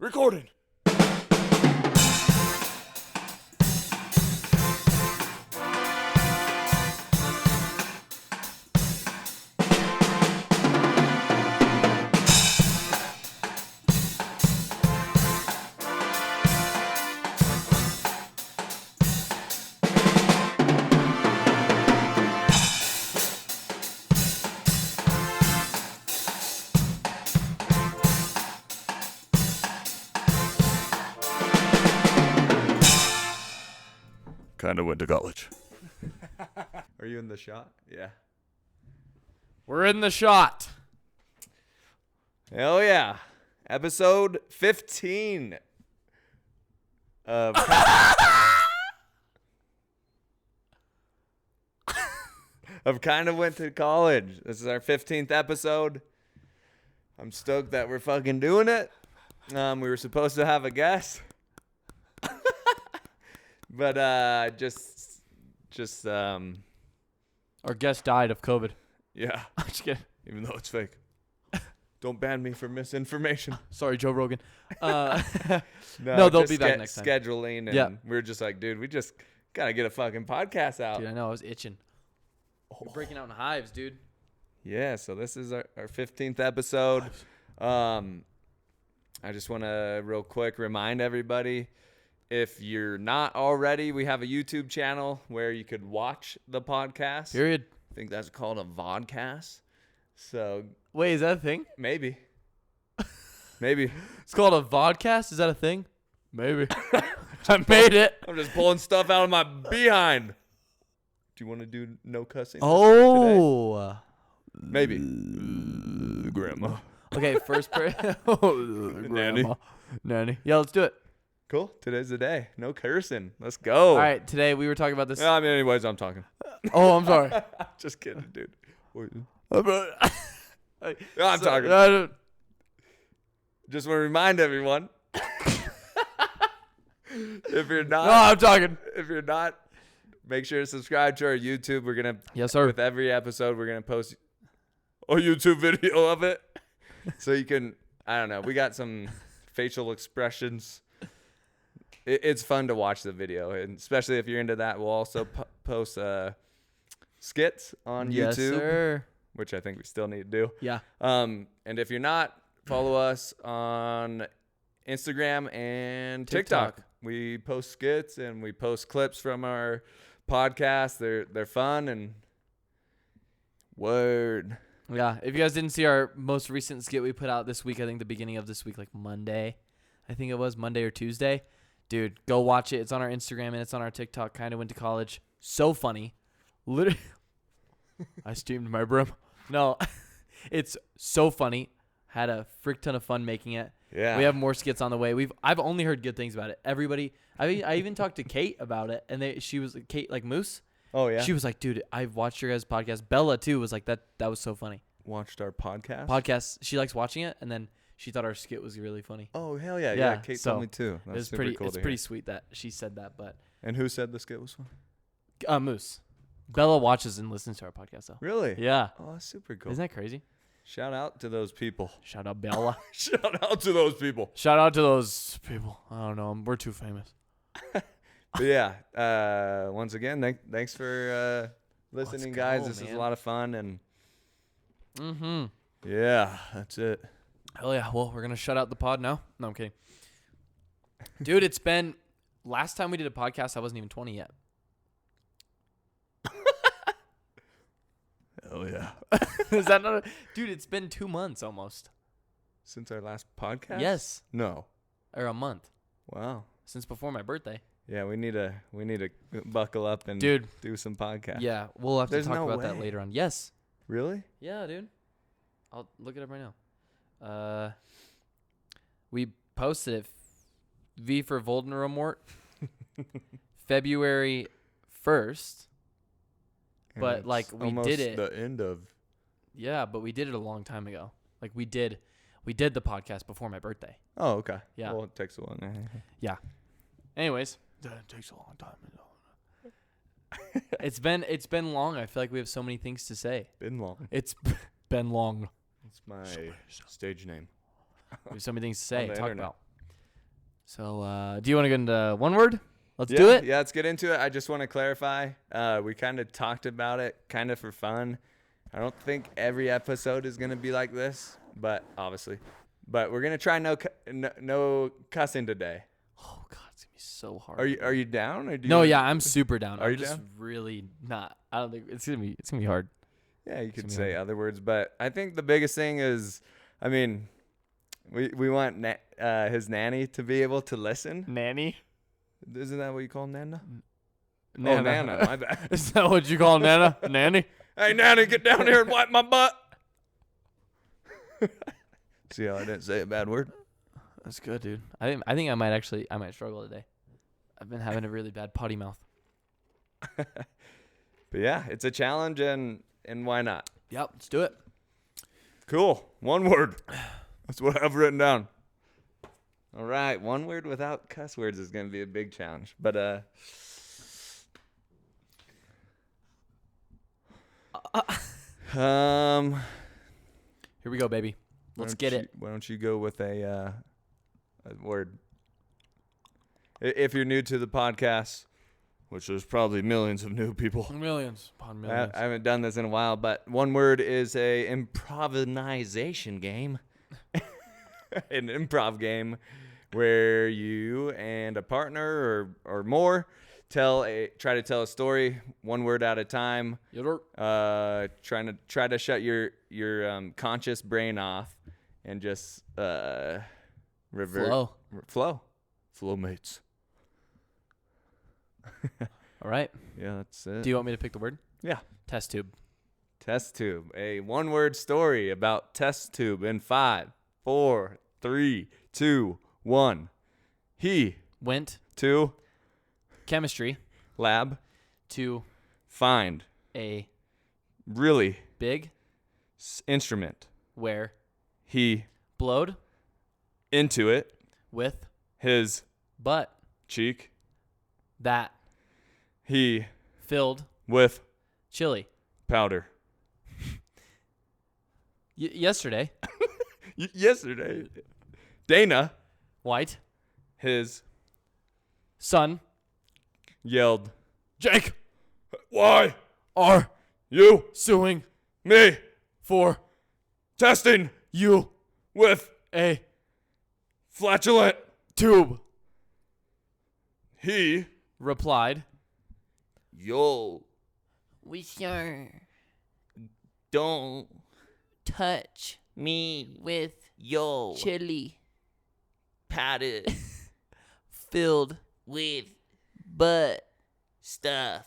Recording. Kind of went to college. Are you in the shot? Yeah. We're in the shot. Hell yeah. Episode 15 of of Kind of Went to College. This is our 15th episode. I'm stoked that we're fucking doing it. We were supposed to have a guest. But Our guest died of COVID. yeah, I'm just kidding. even though it's fake. Don't ban me for misinformation. Sorry, Joe Rogan. No, they'll just be back next time. Scheduling, and we were just like, dude, we just gotta get a fucking podcast out. Dude, I know. I was itching. We're breaking out in hives, dude. Yeah, so this is our 15th episode. I just want to real quick remind everybody, if you're not already, we have a YouTube channel where you could watch the podcast. Period. I think that's called a vodcast. So Wait, is that a thing? maybe. It's called a vodcast? Is that a thing? Maybe. I made it. I'm just pulling stuff out of my behind. Do you want to do no cussing? Oh. today? Maybe. Grandma. Okay, first person. Nanny. Nanny. Yeah, let's do it. Cool. Today's the day. No cursing. Let's go. All right, today we were talking about this. I mean, anyways, I'm talking. Oh, I'm sorry. Just kidding, dude. I'm I'm talking. Just want to remind everyone. If you're not, No, I'm talking. if you're not, make sure to subscribe to our YouTube. We're gonna, Yes, sir. with every episode, we're gonna post a YouTube video of it, so you can. I don't know. We got some facial expressions. It's fun to watch the video, and especially if you're into that, we'll also post skits on Yes, YouTube, sir. which I think we still need to do. Yeah. And if you're not, follow us on Instagram and TikTok. We post skits and we post clips from our podcast. They're fun and word. Yeah. If you guys didn't see our most recent skit we put out this week, I think the beginning of this week, like Monday, I think it was Monday or Tuesday. Dude, go watch it. It's on our Instagram and it's on our TikTok. Kind of Went to College. So funny. Literally. I steamed my brim. No, it's so funny. Had a frick ton of fun making it. Yeah. We have more skits on the way. I've only heard good things about it. Everybody, I even talked to Kate about it, and she was Kate like Moose. Oh yeah. She was like, dude, I've watched your guys' podcast. Bella too was like that was so funny. Watched our podcast. She likes watching it, and then she thought our skit was really funny. Oh hell yeah, Yeah, yeah. Kate so told me too. That's It's super pretty cool. it's pretty sweet that she said that, but And who said the skit was fun? Moose. Bella watches and listens to our podcast though. Really? Yeah. Oh, that's super cool. Isn't that crazy? Shout out to those people. Shout out Bella. Shout out to those people. Shout out to those people. I don't know. We're too famous. But yeah, once again, thanks for listening, guys. go, This is a man. lot of fun, and Mm-hmm. yeah, that's it. Hell yeah. Well, we're going to shut out the pod now. No, I'm kidding. Dude, it's been... Last time we did a podcast, I wasn't even 20 yet. Hell yeah. Is that not... Dude, it's been 2 months almost. Since our last podcast? Yes. No. Or a month. Wow. Since before my birthday. Yeah, we need to buckle up and Dude. do some podcasts. Yeah, we'll have There's to talk no about that way. later on. Yes. Really? Yeah, dude. I'll look it up right now. We posted it. V for Voldemort. February 1st. But, And like, it's we almost did it. the end of. Yeah, but we did it a long time ago. Like, we did the podcast before my birthday. Oh, okay. Yeah. Well, it takes a while. Yeah. Anyways, that takes a long time. It's been long. I feel like we have so many things to say. Been long. It's been long. It's my stage name. We have so many things to say, the talk internet. about. So, do you want to get into one word? Let's do it. Yeah, let's get into it. I just want to clarify. We kind of talked about it kind of for fun. I don't think every episode is going to be like this, but obviously. But we're going to try no cussing today. Oh, God, it's going to be so hard. Are you down? Or I'm super down. Are I'm you just down? really not. I don't think it's going to be hard. Yeah, you could say other words, but I think the biggest thing is, I mean, we want his nanny to be able to listen. Nanny? Isn't that what you call Nana? Nana. Oh, Nana. My bad. Is that what you call Nana? Nanny? Hey, Nana, get down here and wipe my butt. See how I didn't say a bad word? That's good, dude. I think I might struggle today. I've been having a really bad potty mouth. But yeah, it's a challenge, and why not? Yep, let's do it. Cool. One word. That's what I've written down. All right, one word without cuss words is going to be a big challenge. But here we go, baby. Let's get it. Why don't you go with a word? If you're new to the podcast, which there's probably millions of new people. Millions upon millions. I haven't done this in a while, but one word is a improvisation game. An improv game where you and a partner or more try to tell a story one word at a time. Try to shut your conscious brain off and just revert flow mates. All right. Yeah, that's it. Do you want me to pick the word? Yeah. Test tube. Test tube. A one-word story about test tube in 5, 4, 3, 2, 1. He went to chemistry lab to find a really big instrument where he blowed into it with his butt cheek that he filled with chili powder. Yesterday Dana White his son yelled, Jake, why are you suing me for testing you with a flatulent tube? He replied, yo, We sure don't touch me with yo chili powder filled with butt stuff.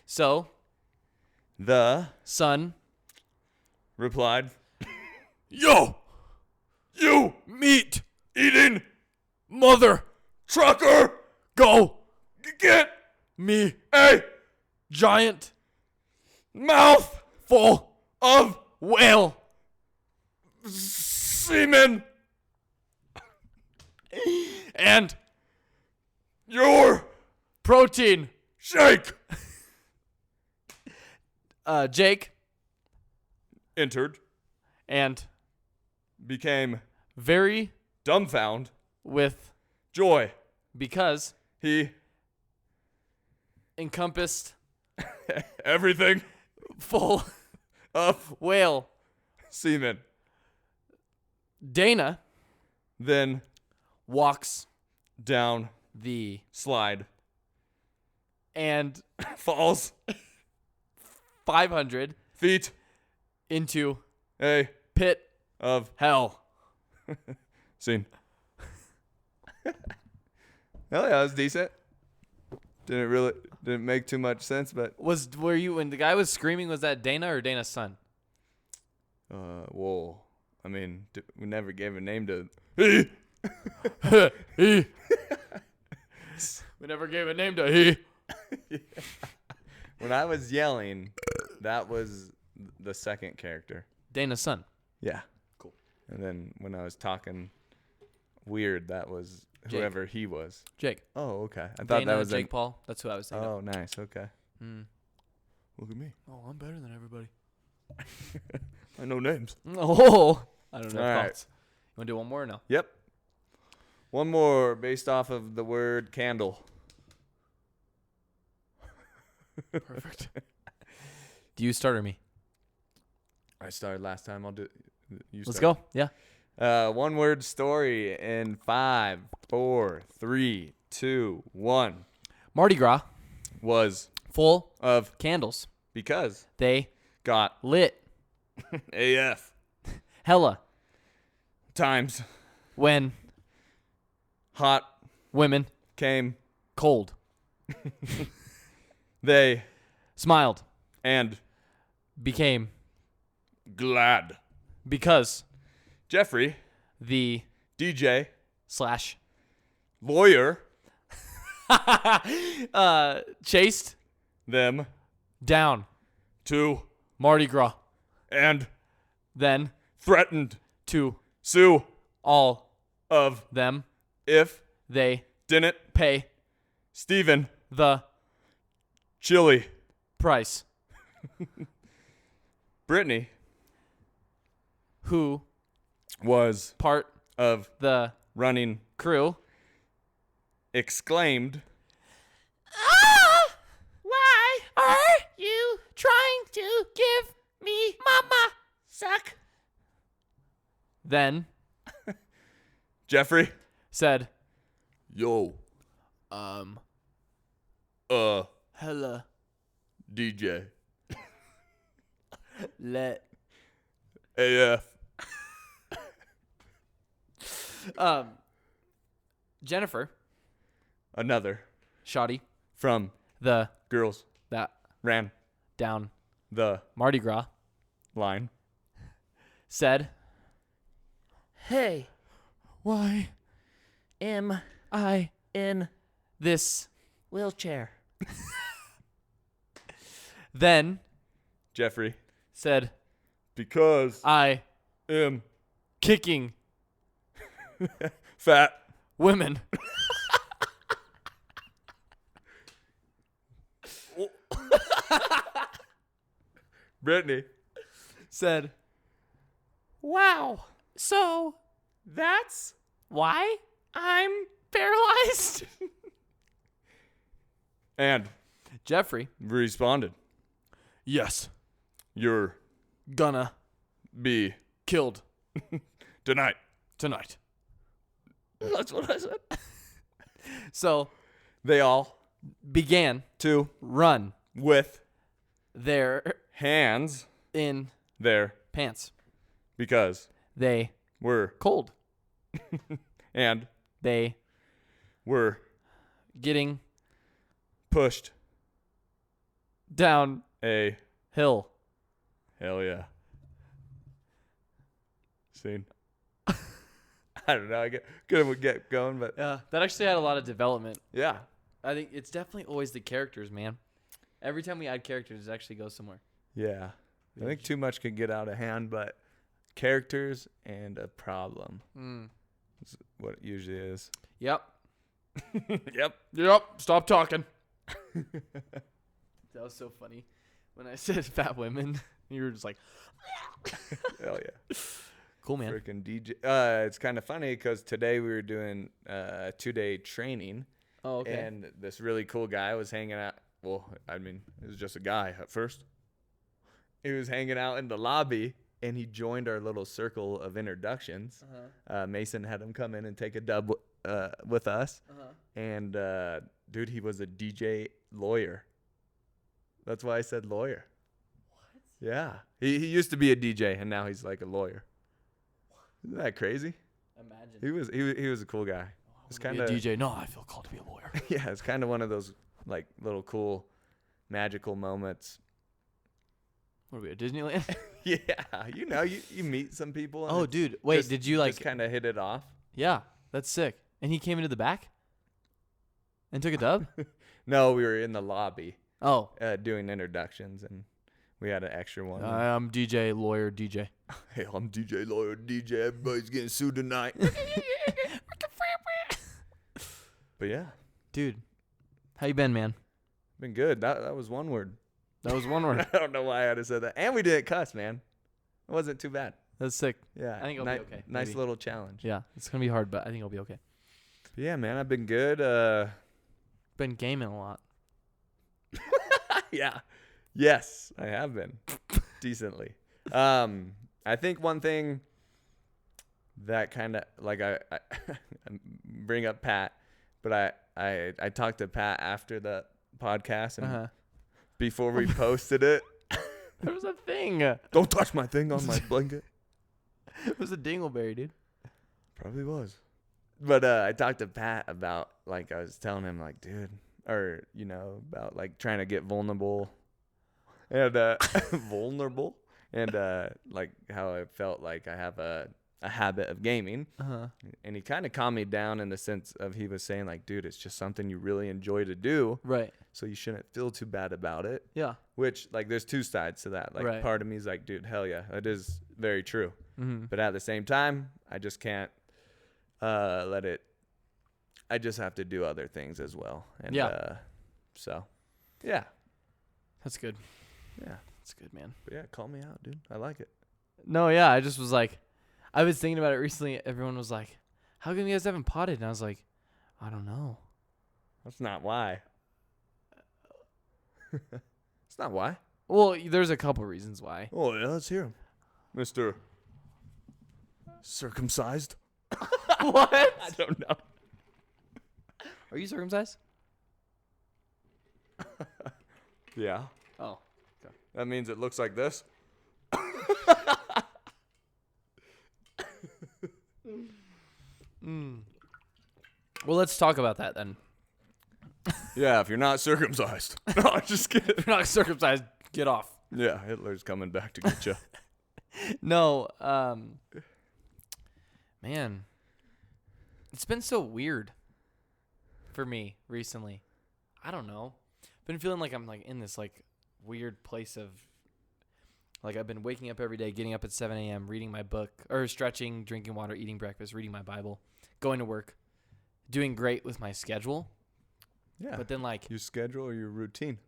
So The son replied, yo, you meat eating mother trucker, go get me a giant mouth full of whale semen and your protein. shake. Jake Entered, and became very dumbfound, with joy. because He encompassed everything full of whale. semen. Dana Then walks down the slide, and falls 500 feet into a pit of hell. scene. Hell yeah, that was decent. Didn't make too much sense, but Were you when the guy was screaming? Was that Dana or Dana's son? whoa. I mean, we never gave a name to He. We never gave a name to he. When I was yelling, that was the second character. Dana's son. Yeah. Cool. And then when I was talking weird, that was Jake. whoever he was. Jake. Oh, okay. I thought Dana, that was Jake Paul. That's who I was thinking. Oh, nice. Okay. Mm. Look at me. Oh, I'm better than everybody. I know names. Oh, I don't know. All right. Thoughts. You want to do one more or no? Yep. One more based off of the word candle. Perfect. Do you start or me? I started last time. I'll do. You Let's start. go. Yeah. One word story in 5, 4, 3, 2, 1. Mardi Gras, Was full of candles. because They got lit AF hella times when hot women came. cold They smiled and became glad. because Jeffrey, the DJ, slash lawyer, chased them down to Mardi Gras, and then threatened to sue all of them if they didn't pay Stephen the Chili. price. Brittany Who was part of the running crew exclaimed Why are you trying to give me mama suck? then Jeffrey, said, yo, hella DJ, let. AF. Jennifer, Another shoddy, from the girls that ran down the Mardi Gras, line. said, Hey, why am I in this? wheelchair. Then Jeffrey, said, because I am kicking fat. women. Brittany, Said, Wow. So that's why I'm paralyzed. and Jeffrey, responded, yes, you're gonna be killed tonight. tonight. that's what I said. So They all began to run with their hands in there pants. because They we're cold. and They we're getting pushed down a hill. hell yeah. Scene. I don't know. I couldn't get going, but Yeah, that actually had a lot of development. yeah. I think it's definitely always the characters, man. Every time we add characters, it actually goes somewhere. Yeah. I think too much can get out of hand, but characters and a problem is what it usually is. Yep. Yep. Yep. Stop talking. That was so funny. When I said fat women, you were just like, Hell yeah. cool, man. Freaking DJ. It's kind of funny because today we were doing 2-day training. Oh, okay. And this really cool guy was hanging out. Well, I mean, it was just a guy at first. He was hanging out in the lobby, and he joined our little circle of introductions. Mason had him come in and take a dub with us. And, dude, he was a DJ lawyer. That's why I said lawyer. What? Yeah. He used to be a DJ, and now he's like a lawyer. Isn't that crazy? Imagine. He was a cool guy. It's Be kind a of DJ. No, I feel called to be a lawyer. yeah, it's kind of one of those like little cool magical moments. What are we at Disneyland? Yeah, you meet some people. And Oh, it's dude. Wait, just- did you like? just kind of hit it off? Yeah, that's sick. And he came into the back and took a dub. No, we were in the lobby Oh, doing introductions, and we had an extra one. I'm DJ, lawyer, DJ. Hey, I'm DJ lawyer, DJ. Everybody's getting sued tonight. But yeah, Dude, how you been, man? been good. That was one word. That was one word. I don't know why I had to say that. And we didn't cuss, man. It wasn't too bad. That's sick. Yeah, I think it'll be okay, Nice maybe. little challenge. Yeah, it's gonna be hard, but I think it'll be okay. Yeah, man, I've been good. Been gaming a lot. Yeah. Yes, I have been. Decently. I think one thing that kind of like I bring up Pat, but I talked to Pat after the podcast and before we posted it. There was a thing. Don't touch my thing on my blanket. It was a dingleberry, dude. Probably was. But I talked to Pat about, like, I was telling him, like, dude, or, you know, about, like, trying to get vulnerable and vulnerable and, like, how I felt like I have a habit of gaming. And he kind of calmed me down in the sense of he was saying, like, dude, it's just something you really enjoy to do. Right. So you shouldn't feel too bad about it. Yeah. Which, like, there's two sides to that. Like, part of me is like, dude, hell yeah, that is very true. But at the same time, I just can't let it. I just have to do other things as well. And, so, yeah. That's good. Yeah. That's good, man. But yeah, call me out, dude. I like it. No, yeah. I just was like, I was thinking about it recently. Everyone was like, how come you guys haven't potted? And I was like, I don't know. That's not why. It's not why. Well, there's a couple reasons why. Oh, yeah, let's hear him. Mr. Circumcised? What? I don't know. Are you circumcised? Yeah. Oh. Okay. That means it looks like this. Well, let's talk about that then. Yeah, if you're not circumcised. No, I'm just kidding. If you're not circumcised, get off. Yeah, Hitler's coming back to get you. No, man, it's been so weird for me recently. I don't know. Been feeling like I'm like in this like weird place of like I've been waking up every day, getting up at 7 a.m., reading my book or stretching, drinking water, eating breakfast, reading my Bible, going to work, doing great with my schedule. Yeah. But then like your schedule or your routine?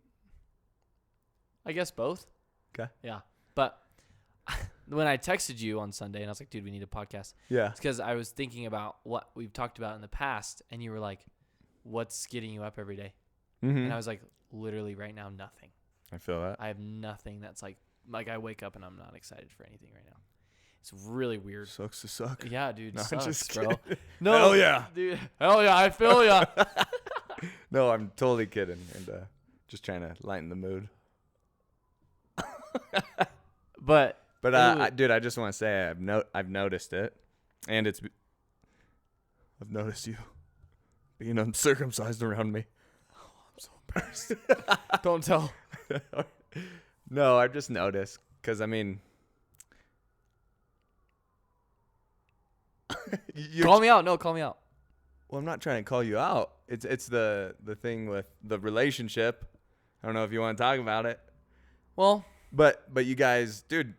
I guess both. Okay. Yeah. But when I texted you on Sunday and I was like, dude, we need a podcast. Yeah. It's because I was thinking about what we've talked about in the past. And you were like, what's getting you up every day? And I was like, literally right now, nothing. I feel that. I have nothing that's like I wake up and I'm not excited for anything right now. It's really weird. Sucks to suck. Yeah, dude. No, Sucks, just bro. kidding. No. Hell yeah. Dude. Hell yeah. I feel ya. No, I'm totally kidding. And just trying to lighten the mood. But dude, I just want to say I've noticed it, and I've noticed you being uncircumcised around me. Oh, I'm so embarrassed. Don't tell. No, I've just noticed because I mean, Call me out. No, call me out. Well, I'm not trying to call you out. It's the thing with the relationship. I don't know if you want to talk about it. Well, but you guys, dude,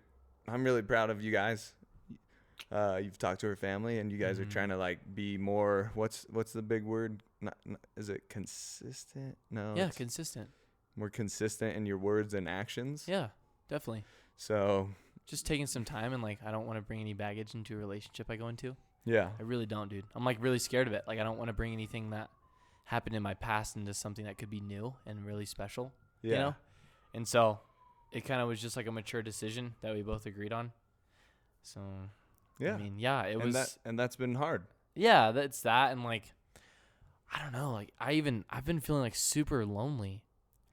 I'm really proud of you guys. You've talked to her family, and you guys are trying to like be more. What's the big word? Not, is it consistent? No. yeah, consistent. More consistent in your words and actions. Yeah, definitely. So just taking some time and like I don't want to bring any baggage into a relationship I go into. yeah, I really don't, dude. I'm like really scared of it. Like I don't want to bring anything that happened in my past into something that could be new and really special. yeah. You know? And so it kind of was just like a mature decision that we both agreed on. So Yeah. I mean, yeah, it was and that's been hard. Yeah, that's that and like I don't know, like I've been feeling like super lonely.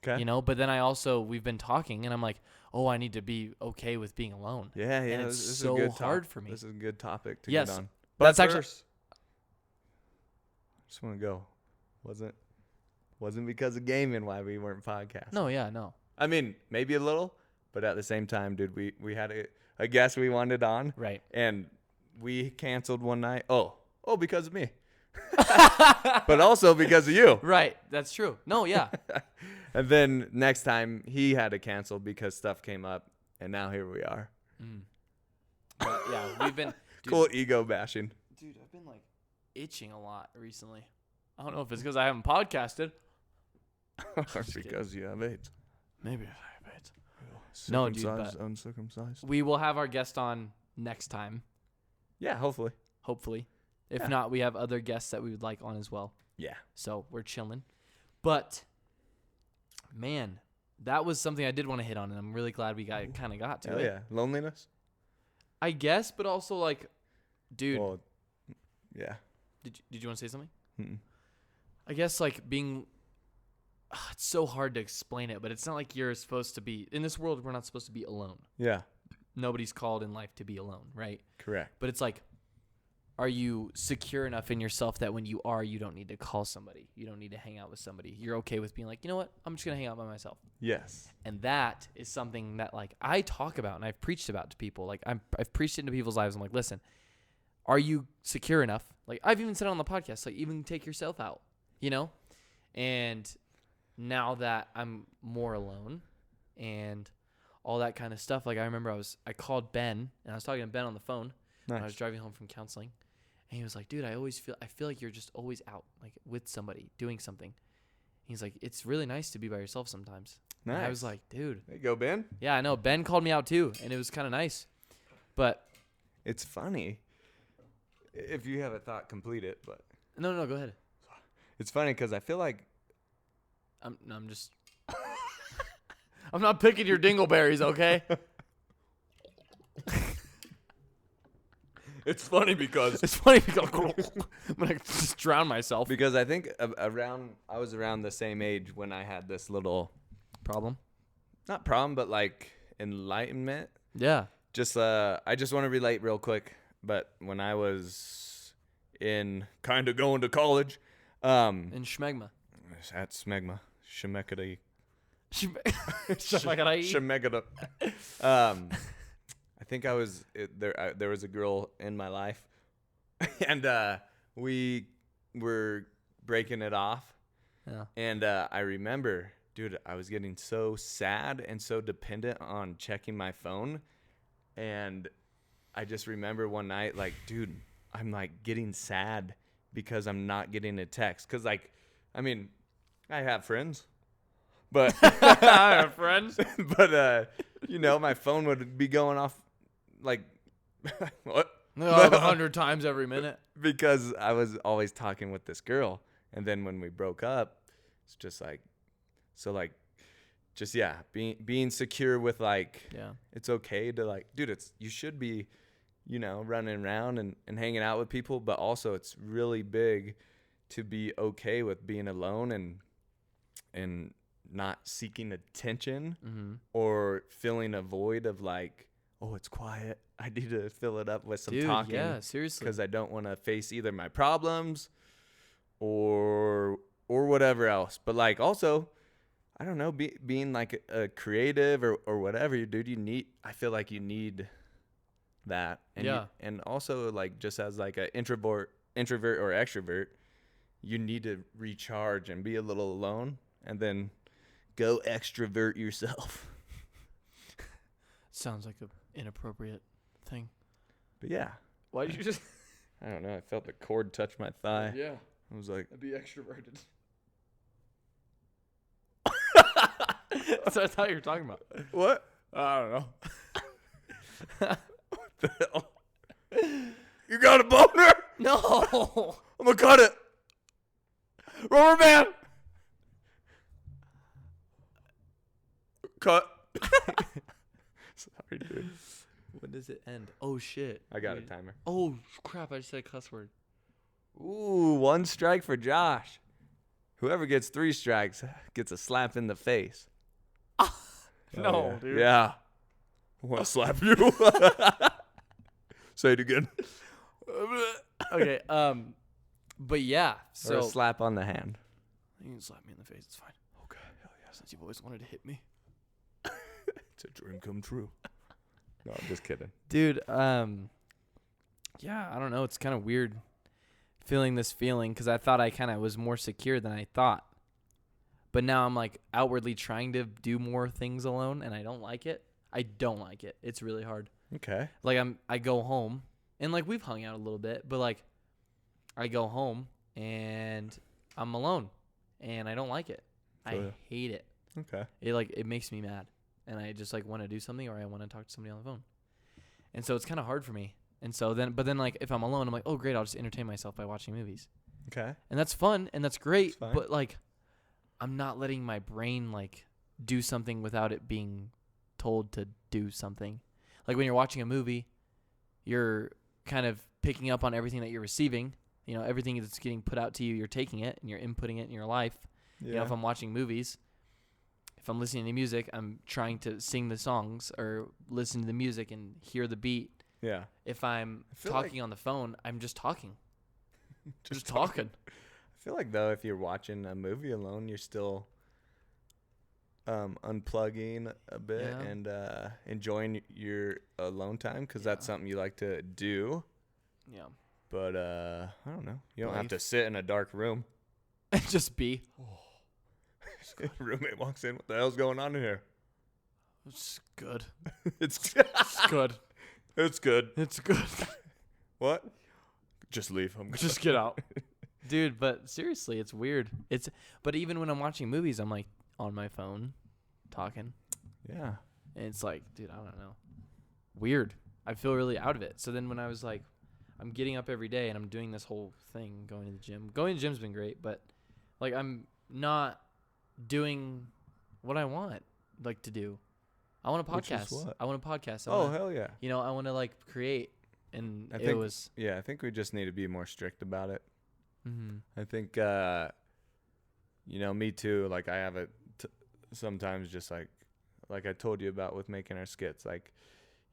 Okay. You know, but then we've been talking and I'm like, "Oh, I need to be okay with being alone." Yeah, yeah. And it's this so is a good hard for me. This is a good topic to Yes, get on. that's But actually- first, I just want to go. Wasn't because of gaming why we weren't podcasting. No, yeah, no. I mean, maybe a little, but at the same time, dude, we had a guest we wanted on, Right. and we canceled one night. Oh, because of me. But also because of you. Right. That's true. No, yeah. And then next time he had to cancel because stuff came up, and now here we are. But yeah, we've been Cool ego bashing. Dude, I've been like itching a lot recently. I don't know if it's because I haven't podcasted. Or because you have AIDS. Maybe I have AIDS. No, dude, Circumcised, but- uncircumcised. We will have our guest on next time, Yeah, hopefully. hopefully. If Yeah. not, we have other guests that we would like on as well. Yeah. So we're chilling. But man, that was something I did want to hit on, and I'm really glad we got to Oh it. yeah. Loneliness. I guess, but also like, dude, Well, yeah. did you want to say something? Mm-mm. I guess like being, it's so hard to explain it, but it's not like you're supposed to be in this world. We're not supposed to be alone. Yeah. Nobody's called in life to be alone, right? Correct. But it's like, are you secure enough in yourself that when you are, you don't need to call somebody, you don't need to hang out with somebody. You're okay with being like, you know what, I'm just gonna hang out by myself. Yes. And that is something that like I talk about and I've preached about to people. Like I've preached it into people's lives. I'm like, listen, are you secure enough? Like I've even said it on the podcast, like even take yourself out, you know? And now that I'm more alone and all that kind of stuff, like I remember I called Ben and I was talking to Ben on the phone when I was driving home from counseling. And he was like, dude, I feel like you're just always out, like with somebody doing something. He's like, it's really nice to be by yourself sometimes. Nice. And I was like, dude. There you go, Ben. Yeah, I know. Ben called me out too, and it was kind of nice. But It's funny. If you have a thought, complete it. But no, go ahead. it's funny because I feel like I'm just. I'm not picking your dingleberries, okay? it's funny because It's funny because I'm gonna just drown myself. I think I was around the same age when I had this little Problem? not problem but like enlightenment. Yeah. Just I just want to relate real quick. But when I was in kind of going to college, In Schmegma. at Smegma, Shemekada. Schmegma. Shemegada. I think there was a girl in my life, and we were breaking it off. Yeah. And I remember, dude, I was getting so sad and so dependent on checking my phone. And I just remember one night, like, dude, I'm like getting sad because I'm not getting a text. Cause like, I mean, I have friends, but I have friends. but you know, my phone would be going off like what? 100 times every minute. Because I was always talking with this girl, and then when we broke up, it's just like, so like, just yeah, being secure with like, Yeah. it's okay to like, dude, you should be, you know, running around and hanging out with people, but also it's really big to be okay with being alone and not seeking attention Mm-hmm. or filling a void of like, oh, it's quiet, I need to fill it up with some Dude, talking. yeah, seriously. Because I don't want to face either my problems or whatever else. But like also, I don't know, being like a creative or whatever, dude, I feel like you need that. And Yeah. and also like just as like an introvert or extrovert, you need to recharge and be a little alone and then go extrovert yourself. Sounds like an inappropriate thing. But yeah, Why did you just? I don't know. I felt the cord touch my thigh. Yeah, I was like, I'd be extroverted. That's what I thought you were talking about. what? I don't know. The hell? You got a boner? No. I'm gonna cut it. Rubber band. Cut. Sorry, dude. When does it end? Oh shit. I got a timer. Oh crap! I just said a cuss word. Ooh, 1 strike for Josh. Whoever gets 3 strikes gets a slap in the face. No, yeah. dude. Yeah. I want to slap you. Say it again. Okay. But yeah. Or a So slap on the hand. you can slap me in the face. It's fine. Okay. Hell yeah. Since you've always wanted to hit me, It's a dream come true. No, I'm just kidding. dude. Yeah. I don't know. It's kind of weird feeling this feeling because I thought I kind of was more secure than I thought. But now I'm like outwardly trying to do more things alone, and I don't like it. I don't like it. It's really hard. Okay. Like I go home, and like we've hung out a little bit, but like I go home and I'm alone, and I don't like it. I Feel ya. hate it. Okay. It makes me mad, and I just like want to do something or I want to talk to somebody on the phone, and so it's kind of hard for me. And so then like if I'm alone, I'm like, oh great, I'll just entertain myself by watching movies. Okay. And that's fun and that's great. It's fine. But like, I'm not letting my brain like do something without it being told to do something. Like when you're watching a movie, you're kind of picking up on everything that you're receiving. You know, everything that's getting put out to you, you're taking it and you're inputting it in your life. Yeah. You know, if I'm watching movies, if I'm listening to music, I'm trying to sing the songs or listen to the music and hear the beat. Yeah. If I'm talking on the phone, I'm just talking. just talking. I feel like though, if you're watching a movie alone, you're still unplugging a bit Yeah. and enjoying your alone time because that's something you like to do. Yeah. But I don't know. You don't Life. have to sit in a dark room. just be. Roommate walks in. What the hell's going on in here? It's good. It's It's good. It's good. It's good. What? Just leave. I'm Just get out. Dude, but seriously, it's weird. But even when I'm watching movies, I'm like on my phone talking. Yeah. And it's like, dude, I don't know. Weird. I feel really out of it. So then when I was like, I'm getting up every day and I'm doing this whole thing, going to the gym. Going to the gym's been great, but like I'm not doing what I want like to do. I want a Which is podcast. what? I want a podcast. Oh, hell yeah. You know, I want to like create, and I it think- was. Yeah, I think we just need to be more strict about it. Mm-hmm. I think, me too. Like I have it sometimes just like I told you about with making our skits. Like,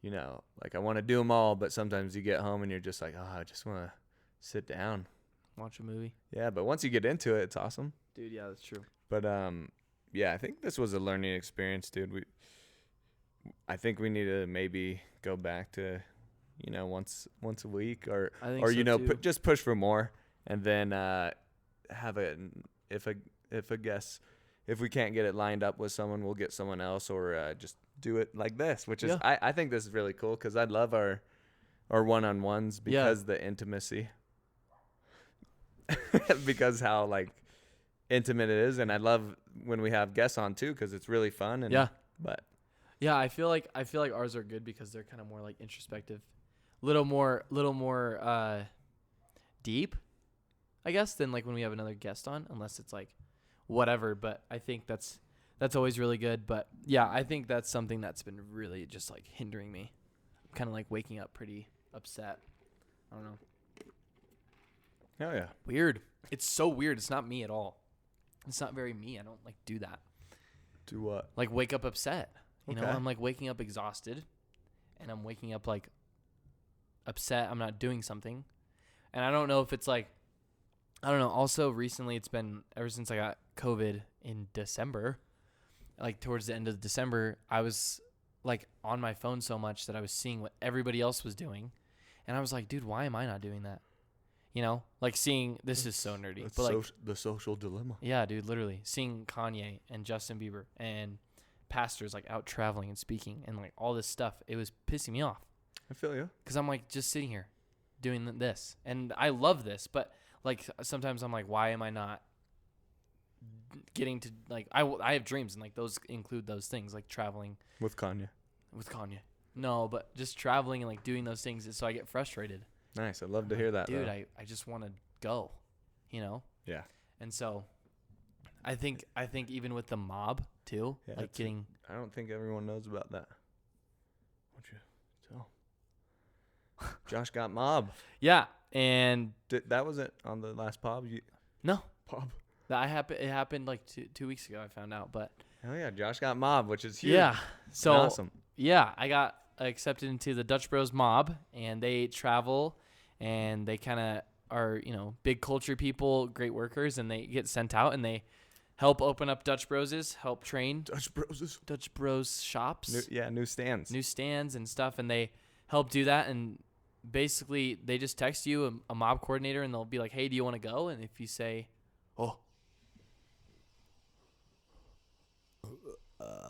like I want to do them all, but sometimes you get home and you're just like, oh, I just want to sit down. Watch a movie. Yeah, but once you get into it, it's awesome. Dude, yeah, that's true. But yeah, I think this was a learning experience, dude. I think we need to maybe go back to, once a week or I think or so too. just push for more, and then have if a guest, if we can't get it lined up with someone, we'll get someone else, or just do it like this, which is Yeah. I think this is really cool because I love our one-on-ones because the intimacy, because how like intimate it is, and I love when we have guests on too because it's really fun. And Yeah. but Yeah, I feel like ours are good because they're kind of more like introspective, little more deep, I guess, than like when we have another guest on, unless it's like whatever. But I think that's always really good. But yeah, I think that's something that's been really just like hindering me. I'm kind of like waking up pretty upset. I don't know. hell yeah, Weird. It's so weird. It's not me at all. It's not very me. I don't like do that. do what? Like wake up upset. You know, Okay. I'm like waking up exhausted and I'm waking up like upset. I'm not doing something. And I don't know if it's like, I don't know. Also recently it's been ever since I got COVID in December, like towards the end of December, I was like on my phone so much that I was seeing what everybody else was doing. And I was like, dude, why am I not doing that? You know, like seeing, this is so nerdy, It's but like, the social dilemma. yeah, dude, literally seeing Kanye and Justin Bieber and pastors like out traveling and speaking and like all this stuff, it was pissing me off I feel you. because I'm like just sitting here doing this and I love this, but like sometimes I'm like, why am I not getting to like, I have dreams and like those include those things like traveling With Kanye. with Kanye. No, but just traveling and like doing those things, so I get frustrated. Nice. I'd love to hear that. Dude, though. I just want to go, you know? Yeah. And so I think even with the mob too, Yeah, like it's- getting, I don't think everyone knows about that. Why don't you tell? Josh got mob. yeah. And That wasn't on the last pub. no, Pub. it happened like 2 weeks ago. I found out, but Oh yeah, Josh got mob, which is huge. yeah. So awesome. yeah, I got accepted into the Dutch Bros mob, and they travel, and they kind of are, big culture people, great workers, and they get sent out and they help open up Dutch Broses, help train Dutch Bros shops, New stands. new stands and stuff, and they help do that. And basically, they just text you a mob coordinator, and they'll be like, "Hey, do you want to go?" And if you say, "Oh,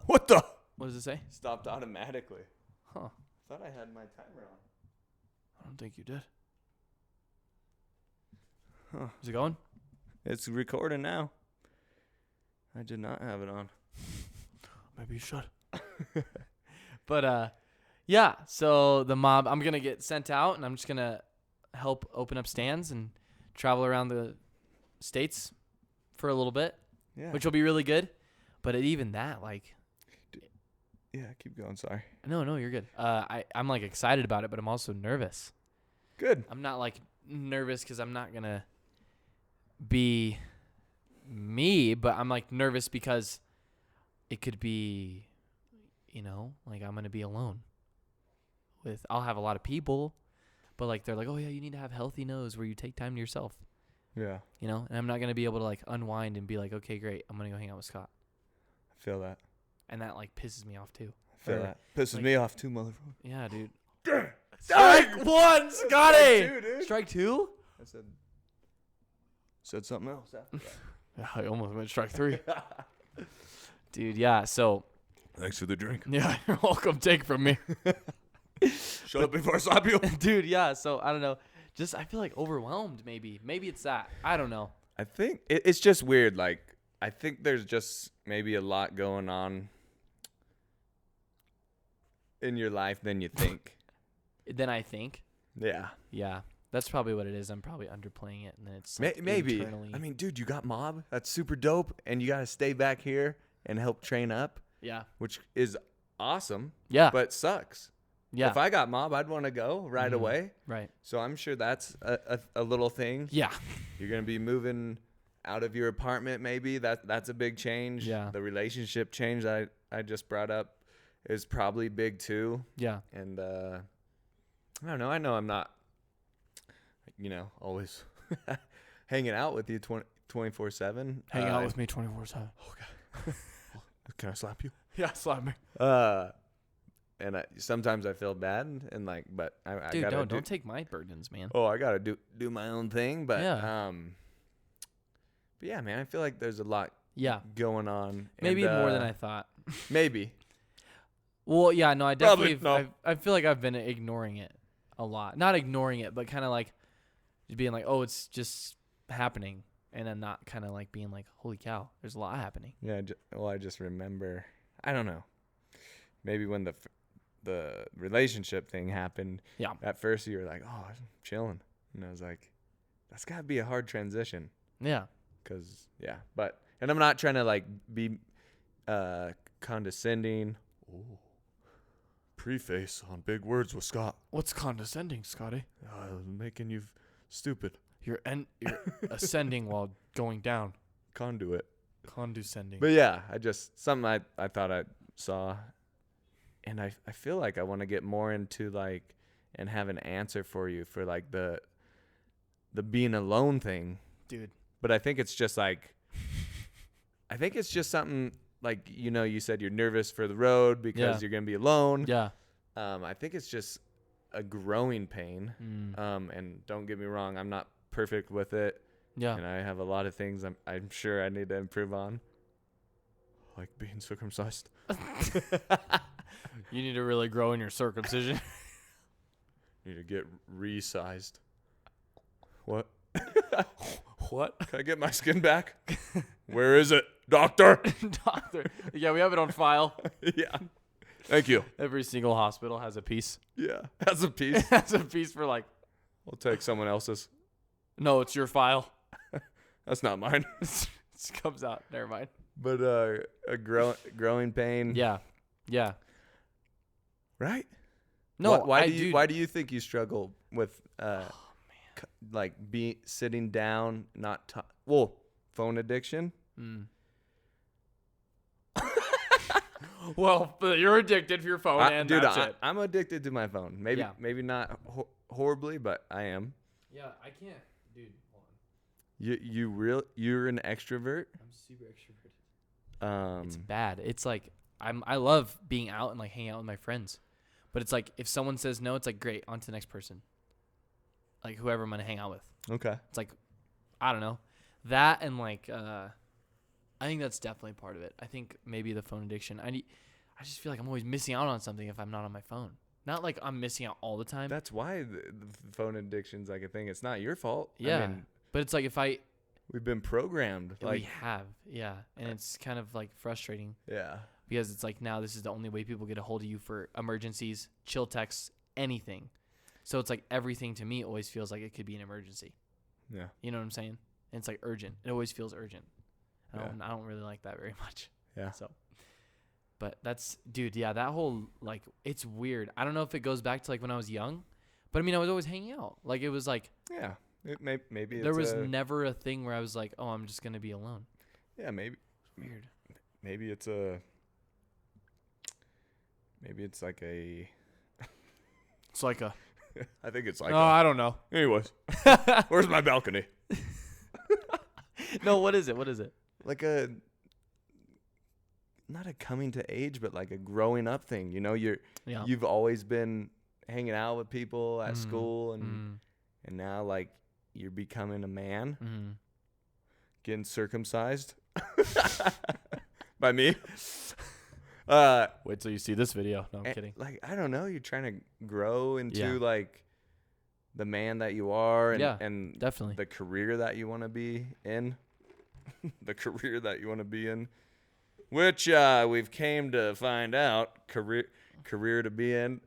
What the? what does it say?" Stopped automatically. Huh? Thought I had my timer on. I don't think you did. Huh. Is it going? It's recording now. I did not have it on. Maybe you should. But Yeah. So the mob, I'm going to get sent out and I'm just going to help open up stands and travel around the states for a little bit, Yeah. which will be really good. But even that, like, Yeah, keep going. Sorry. no, you're good. I'm like excited about it, but I'm also nervous. Good. I'm not like nervous because I'm not going to be me, but I'm like nervous because it could be, like I'm going to be alone I'll have a lot of people, but like, they're like, oh yeah, you need to have healthy nose where you take time to yourself, Yeah. and I'm not going to be able to like unwind and be like, okay, great, I'm going to go hang out with Scott. I feel that. And that like pisses me off too. I feel Or, that. Pisses like- me off too, motherfucker. Yeah, dude. Strike one, Scotty. Strike two, dude. Strike two? I said something else. Yeah, I almost went strike three. Dude, yeah, so. Thanks for the drink. Yeah, you're welcome. Take from me. Shut up before I slap you. Dude, yeah, so I don't know. Just, I feel like overwhelmed maybe. Maybe it's that. I don't know. I think it's just weird. Like, I think there's just maybe a lot going on in your life than you think. Then I think. Yeah. Yeah, that's probably what it is. I'm probably underplaying it, and then it's like Maybe. internally. I mean, dude, you got mob. That's super dope. And you got to stay back here and help train up, yeah. which is awesome, Yeah. but sucks. Yeah. If I got mob, I'd want to go right Mhm. away. Right. So I'm sure that's a little thing. Yeah. You're going to be moving out of your apartment maybe. That's a big change. Yeah. The relationship change I just brought up is probably big too. Yeah. And I don't know. I know I'm not, always hanging out with you 24/7. Hang out with me 24/7. Can I slap you? Yeah, slap me. And sometimes I feel bad and like, but I Dude, gotta don't take my burdens, man. I gotta do my own thing. But Yeah. but yeah, man, I feel like there's a lot Yeah. going on. Maybe and, more than I thought. maybe. Well, yeah, no, I Probably definitely, no. I feel like I've been ignoring it a lot. Not ignoring it, but kind of like just being like, oh, it's just happening. And then not kind of like being like, holy cow, there's a lot happening. Yeah. I just remember. I don't know. Maybe when the relationship thing happened. Yeah. At first you were like, oh, I'm chilling, and I was like, that's gotta be a hard transition. Yeah. Cause and I'm not trying to like be condescending. Ooh. Preface on big words with Scott. What's condescending, Scotty? Making you stupid. You're ascending while going down. Conduit. Condescending. But yeah, something I thought I saw, and I feel like I want to get more into like and have an answer for you for like the being alone thing. Dude. But I think it's just like, something like, you said you're nervous for the road because Yeah. you're going to be alone. Yeah. I think it's just a growing pain. And don't get me wrong, I'm not perfect with it. Yeah. And I have a lot of things I'm sure I need to improve on. Like being circumcised. You need to really grow in your circumcision. Need to get resized. What? What? Can I get my skin back? Where is it, doctor? Doctor. Yeah, we have it on file. Yeah. Thank you. Every single hospital has a piece. Yeah. That's a piece. Has a piece for like, I'll take someone else's. no, it's your file. That's not mine. It comes out. Never mind. But a growing pain. Yeah. Yeah. Right? No, Why do you think you struggle with like sitting down, not phone addiction? Well, you're addicted to your phone, and dude, that's it. I'm addicted to my phone. Maybe not horribly, but I am. Yeah, I can't, dude. Hold on. You're an extrovert. I'm super extroverted. It's bad. It's like I love being out and like hanging out with my friends, but it's like if someone says no, it's like great, on to the next person. Like whoever I'm gonna hang out with. Okay. It's like I don't know that, and like I think that's definitely part of it. I think maybe the phone addiction. I just feel like I'm always missing out on something if I'm not on my phone. Not like I'm missing out all the time. That's why the phone addiction's like a thing. It's not your fault. Yeah. I mean, but it's like if we've been programmed. we Like, have, yeah, and it's kind of like frustrating. yeah. because it's like now this is the only way people get a hold of you for emergencies, chill texts, anything. So it's like everything to me always feels like it could be an emergency. Yeah. You know what I'm saying? And it's like urgent. It always feels urgent. I don't really like that very much. Yeah. So, but that's, dude, yeah, that whole, like, it's weird. I don't know if it goes back to like when I was young, but I mean, I was always hanging out. Like it was like, Yeah. Maybe there was never a thing where I was like, oh, I'm just going to be alone. Yeah, maybe. Weird. Maybe it's like a. It's like a. I think it's like. I don't know. Anyways, where's my balcony? No, what is it? What is it? Like a. Not a coming to age, but like a growing up thing. You know, you've always been hanging out with people at school, and now like you're becoming a man, getting circumcised by me. Wait till you see this video. No, I'm kidding. Like, I don't know. You're trying to grow into like the man that you are, and definitely the career that you want to be in. The career that you want to be in, which we've came to find out, career to be in,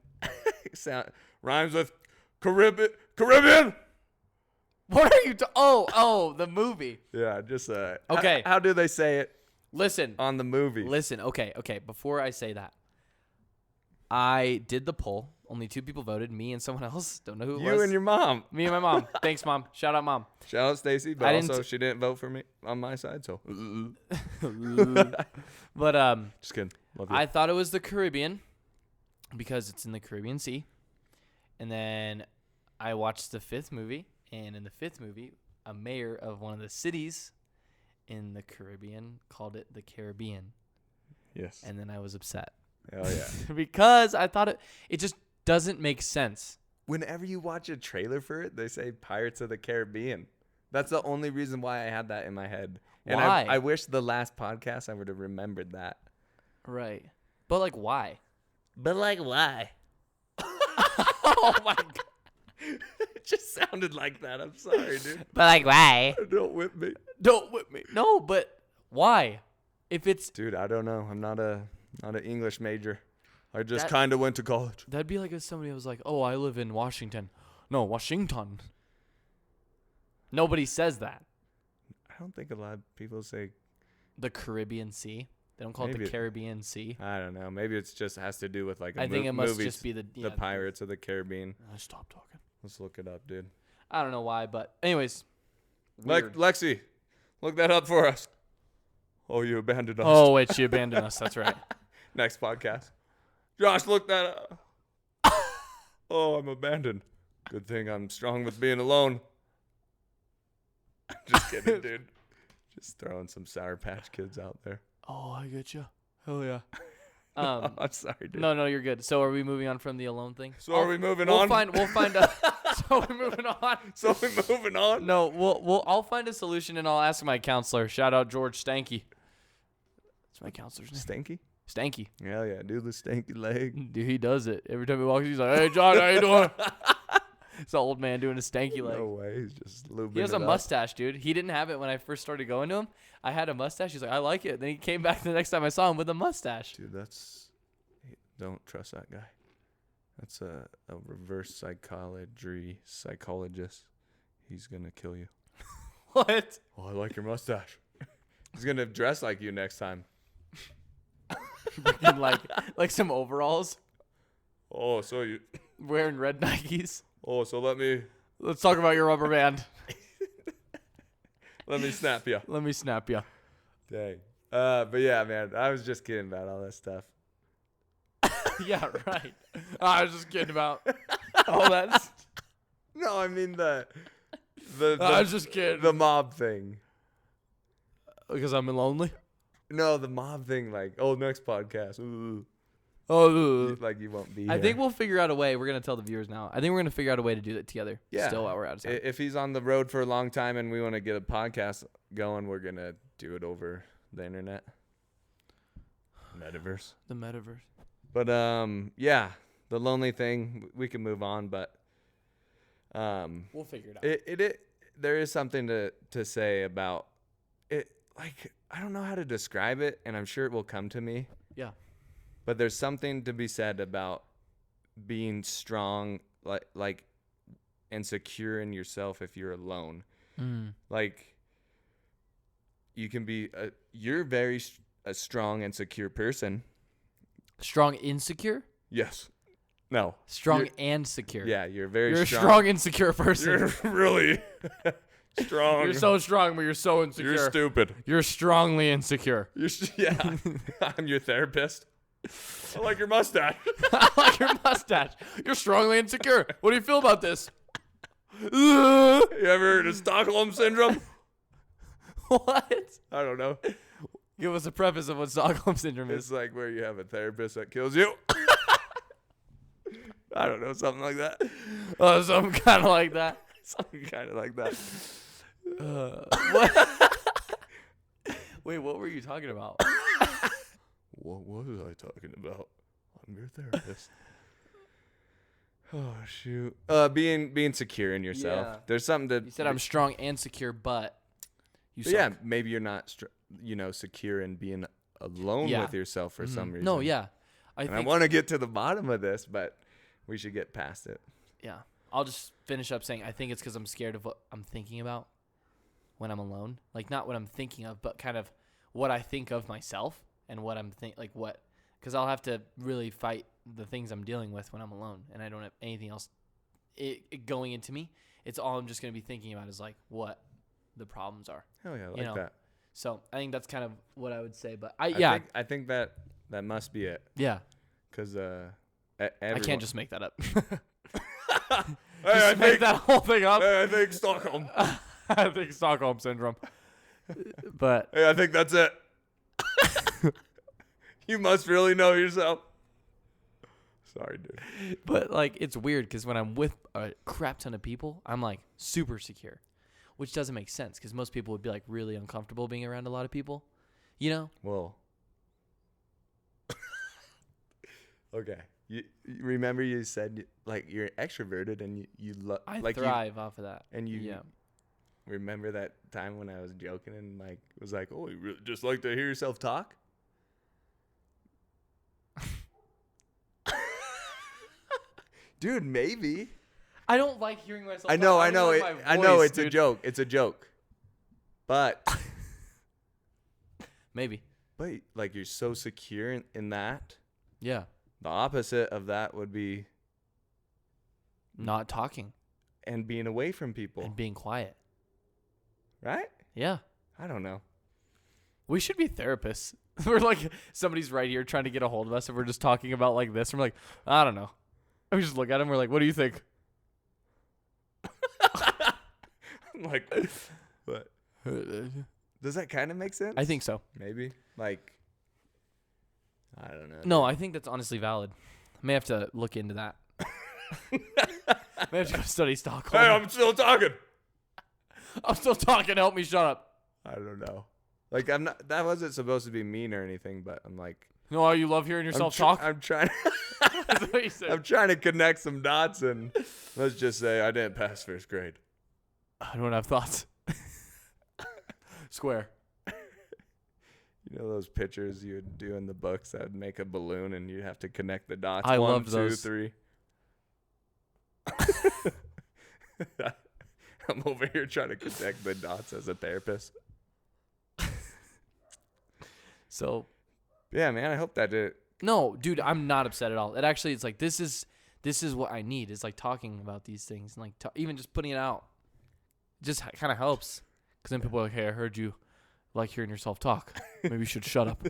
rhymes with Caribbean. What are you? Oh, the movie. Yeah, just okay. How do they say it? Listen on the movie. Listen. Okay. Before I say that, I did the poll. Only 2 people voted. Me and someone else. Don't know who it was. You and your mom. Me and my mom. Thanks, Mom. Shout out, Mom. Shout out, Stacy. But also, she didn't vote for me on my side. So. But just kidding. Love you. I thought it was the Caribbean because it's in the Caribbean Sea, and then I watched the 5th movie, and in the 5th movie, a mayor of one of the cities in the Caribbean called it the Caribbean. Yes. And then I was upset. Hell yeah. Because I thought it just doesn't make sense. Whenever you watch a trailer for it, they say Pirates of the Caribbean. That's the only reason why I had that in my head. And Why? I wish the last podcast I would have remembered that. Right. But like why? Oh my god. It just sounded like that. I'm sorry, dude. But like why? Don't whip me. Don't whip me. No, but why? If it's Dude, I don't know. I'm not an English major. I just kind of went to college. that'd be like if somebody was like, "Oh, I live in Washington." No, Washington. Nobody says that. I don't think a lot of people say. The Caribbean Sea. They don't call it the Caribbean Sea. I don't know. Maybe it's just has to do with like I think it must movies, just be the Pirates of the Caribbean. Stop talking. Let's look it up, dude. I don't know why, but anyways. Like weird. Lexi, look that up for us. Oh, you abandoned us. Oh wait, she abandoned us. That's right. Next podcast. Josh, look that up. Oh, I'm abandoned. Good thing I'm strong with being alone. Just kidding, dude. Just throwing some Sour Patch Kids out there. Oh, I get you. Hell yeah. I'm sorry, dude. No, you're good. So are we moving on from the alone thing? So are we moving on? We'll find a. So we're moving on. So we're moving on. No, I'll find a solution and I'll ask my counselor. Shout out George Stanky. That's my counselor's name. Stanky? Stanky. Hell yeah, dude, the stanky leg. Dude, he does it every time he walks. He's like, "Hey, John, how you doing?" It's an old man doing a stanky leg. No way, he's just lubing He has it a up. mustache, dude. He didn't have it when I first started going to him. I had a mustache. He's like, "I like it." Then he came back the next time I saw him with a mustache. Dude, don't trust that guy. That's a reverse psychologist. He's gonna kill you. What? Oh, I like your mustache. He's gonna dress like you next time. In like some overalls, Oh, so you. wearing red Nikes. Oh, so Let's talk about your rubber band. let me snap you. Let me snap you. Dang. But yeah, man, I was just kidding about all that stuff. Yeah, right. I was just kidding about all that. No, I mean the I was just kidding. the mob thing. Because I'm lonely. No, the mob thing. Like, next podcast. Ooh. Oh, Like you won't be. I here. think we'll figure out a way. We're gonna tell the viewers now. I think we're gonna figure out a way to do that together. Yeah. Still, while we're out of time. If he's on the road for a long time and we want to get a podcast going, we're gonna do it over the internet, metaverse. The metaverse. But yeah, the lonely thing. We can move on, but We'll figure it out. There is something to say about it. Like, I don't know how to describe it, and I'm sure it will come to me. Yeah. But there's something to be said about being strong, like, and secure in yourself if you're alone. Like, you can be you're very a strong and secure person. Strong, insecure? Yes. No. Strong and secure. Yeah, you're very You're strong. a strong, insecure person. You're really strong. You're so strong, but you're so insecure. You're stupid. You're strongly insecure. Yeah. I'm your therapist. I like your mustache. I like your mustache. You're strongly insecure. What do you feel about this? You ever heard of Stockholm Syndrome? What? I don't know. Give us a preface of what Stockholm Syndrome is. It's like where you have a therapist that kills you. I don't know, something like that. Oh, something kind of like that. Something kind of like that. What? Wait, what were you talking about? What was I talking about? I'm your therapist. Oh shoot. Being secure in yourself. Yeah. There's something to. You said I'm strong and secure, but you But yeah, suck. maybe you're not, secure in being alone Yeah. with yourself for some reason. No, yeah. I want to get to the bottom of this, but we should get past it. Yeah. I'll just finish up saying I think it's because I'm scared of what I'm thinking about when I'm alone. Like, not what I'm thinking of, but kind of what I think of myself and what I'm because I'll have to really fight the things I'm dealing with when I'm alone and I don't have anything else it going into me. It's all I'm just going to be thinking about is like what the problems are. Hell yeah, I like that. So I think that's kind of what I would say. But I think that must be it. Yeah. Because I can't just make that up. I make that whole thing up. I think Stockholm. I think Stockholm Syndrome. But Hey, I think that's it. You must really know yourself. Sorry, dude. But like it's weird because when I'm with a crap ton of people, I'm like super secure, which doesn't make sense because most people would be like really uncomfortable being around a lot of people, you know? Well, okay. You remember you said like you're extroverted and you I like thrive off of that. And you remember that time when I was joking and like was like, "Oh, you really just like to hear yourself talk?" Dude, maybe. I don't like hearing myself. I know. Voice, It's a joke. It's a joke. But maybe. But like you're so secure in that. Yeah. The opposite of that would be not talking and being away from people and being quiet. Right? Yeah. I don't know. We should be therapists. We're like somebody's right here trying to get a hold of us, and we're just talking about like this. And we're like, I don't know. And we just look at him. We're like, what do you think? I'm like, what? Does that kind of make sense? I think so. Maybe. Like, I don't know. No, I think that's honestly valid. May have to look into that. May have to go study Stockholm. Hey, I'm still talking. I'm still talking. Help me shut up. I don't know. Like, I'm not. That wasn't supposed to be mean or anything, but I'm like. No, you love hearing yourself talk. I'm trying. That's what you said. I'm trying to connect some dots, and let's just say I didn't pass first grade. I don't have thoughts. Square. You know those pictures you would do in the books that would make a balloon, and you'd have to connect the dots. I 1, love 2, those. 3. I'm over here trying to connect the dots as a therapist. So, yeah, man, I hope that did. No, dude, I'm not upset at all. It actually, it's like this is what I need. Is like talking about these things and like even just putting it out. Just kind of helps because then people are like, hey, I heard you like hearing yourself talk. Maybe you should shut up.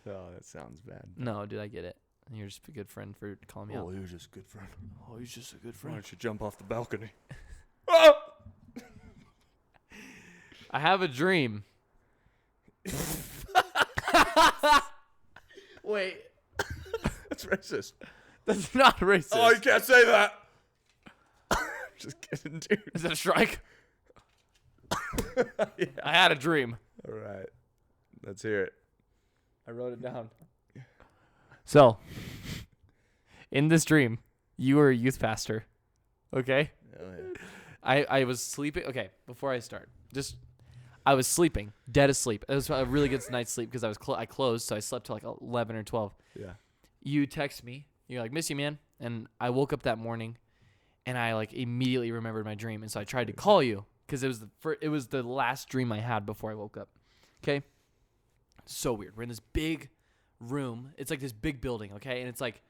Oh, that sounds bad. No, dude, I get it. You're just a good friend for calling me out. Oh, he was just a good friend. Oh, he's just a good Why friend. don't you jump off the balcony? Oh! I have a dream. Wait. That's racist. That's not racist. Oh, you can't say that. Just kidding, dude. Is that a strike? Yeah. I had a dream. All right. Let's hear it. I wrote it down. So, in this dream, you were a youth pastor. Okay? Oh, yeah. I was sleeping. Okay, before I start, I was sleeping, dead asleep. It was a really good night's sleep because I closed, so I slept till like 11 or 12. Yeah. You text me. You're like, miss you, man. And I woke up that morning, and I like immediately remembered my dream, and so I tried to call you because it was the last dream I had before I woke up. Okay. So weird. We're in this big room. It's like this big building. Okay, and it's like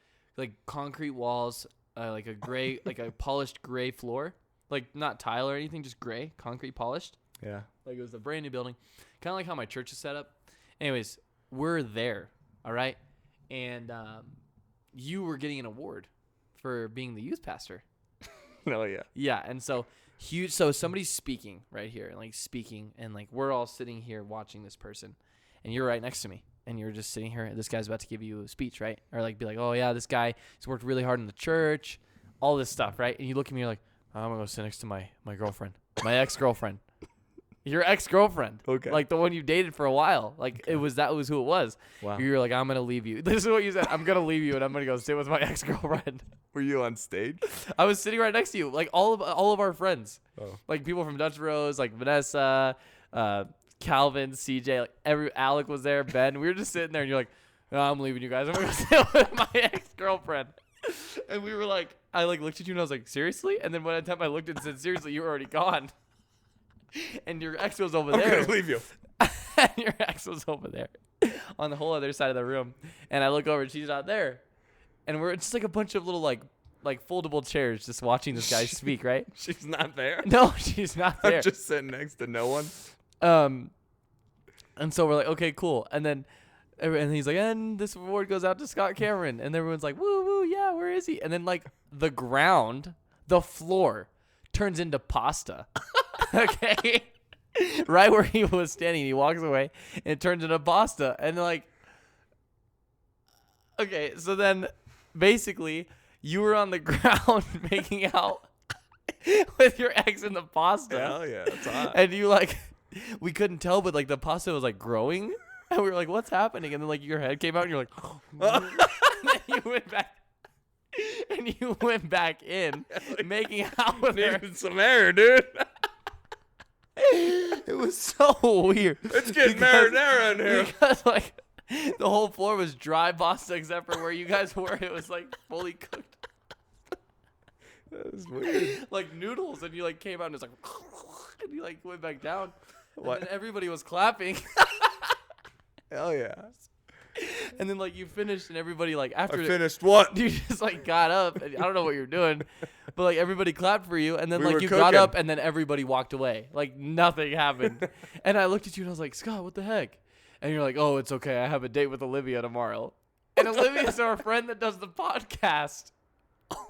concrete walls, like a gray, like a polished gray floor, like not tile or anything, just gray, concrete polished. Yeah. Like it was a brand new building, kind of like how my church is set up. Anyways, we're there, all right? And you were getting an award for being the youth pastor. Oh, yeah. Yeah, and so huge. So somebody's speaking right here, and like we're all sitting here watching this person, and you're right next to me, and you're just sitting here. This guy's about to give you a speech, right? Or like be like, oh yeah, this guy has worked really hard in the church, all this stuff, right? And you look at me, you're like, oh, I'm gonna go sit next to my girlfriend, my ex-girlfriend. Your ex-girlfriend. Okay. Like the one you dated for a while. Like that was who it was. Wow. You were like, I'm going to leave you. This is what you said. I'm going to leave you and I'm going to go sit with my ex-girlfriend. Were you on stage? I was sitting right next to you. Like all of our friends. Oh. Like people from Dutch Rose, like Vanessa, Calvin, CJ, like Alec was there, Ben. We were just sitting there and you're like, oh, I'm leaving you guys. I'm going to sit with my ex-girlfriend. And we were like, I like looked at you and I was like, seriously? And then by the time I looked and said, seriously, you were already gone. And your ex was over there. I'm going to leave you. And your ex was over there on the whole other side of the room. And I look over and she's not there. And we're just like a bunch of little like foldable chairs just watching this guy speak, right? She's not there? No, she's not there. I'm just sitting next to no one? And so we're like, okay, cool. And then he's like, and this award goes out to Scott Cameron. And everyone's like, woo, woo, yeah, where is he? And then like the floor turns into pasta. Okay. Right where he was standing, he walks away and it turns into pasta. And like, okay, so then basically you were on the ground making out with your ex in the pasta. Hell yeah, that's hot. And you like, we couldn't tell, but like the pasta was like growing. And we were like, what's happening? And then like your head came out and you're like, and then you went back. And you went back in, making out with her. Needed some air, dude. It was so weird. It's getting marinara in here. Because like the whole floor was dry pasta except for where you guys were. It was like fully cooked. That was weird. Like noodles, and you like came out and it was like, and you like went back down. What? And then everybody was clapping. Hell yeah. And then like you finished, and everybody like after I finished what? you just like got up, and I don't know what you're doing, but like everybody clapped for you, and then We like were you got cooking. up, and then everybody walked away, like nothing happened. And I looked at you and I was like, Scott, what the heck? And you're like, oh, it's okay, I have a date with Olivia tomorrow. And Olivia's our friend that does the podcast.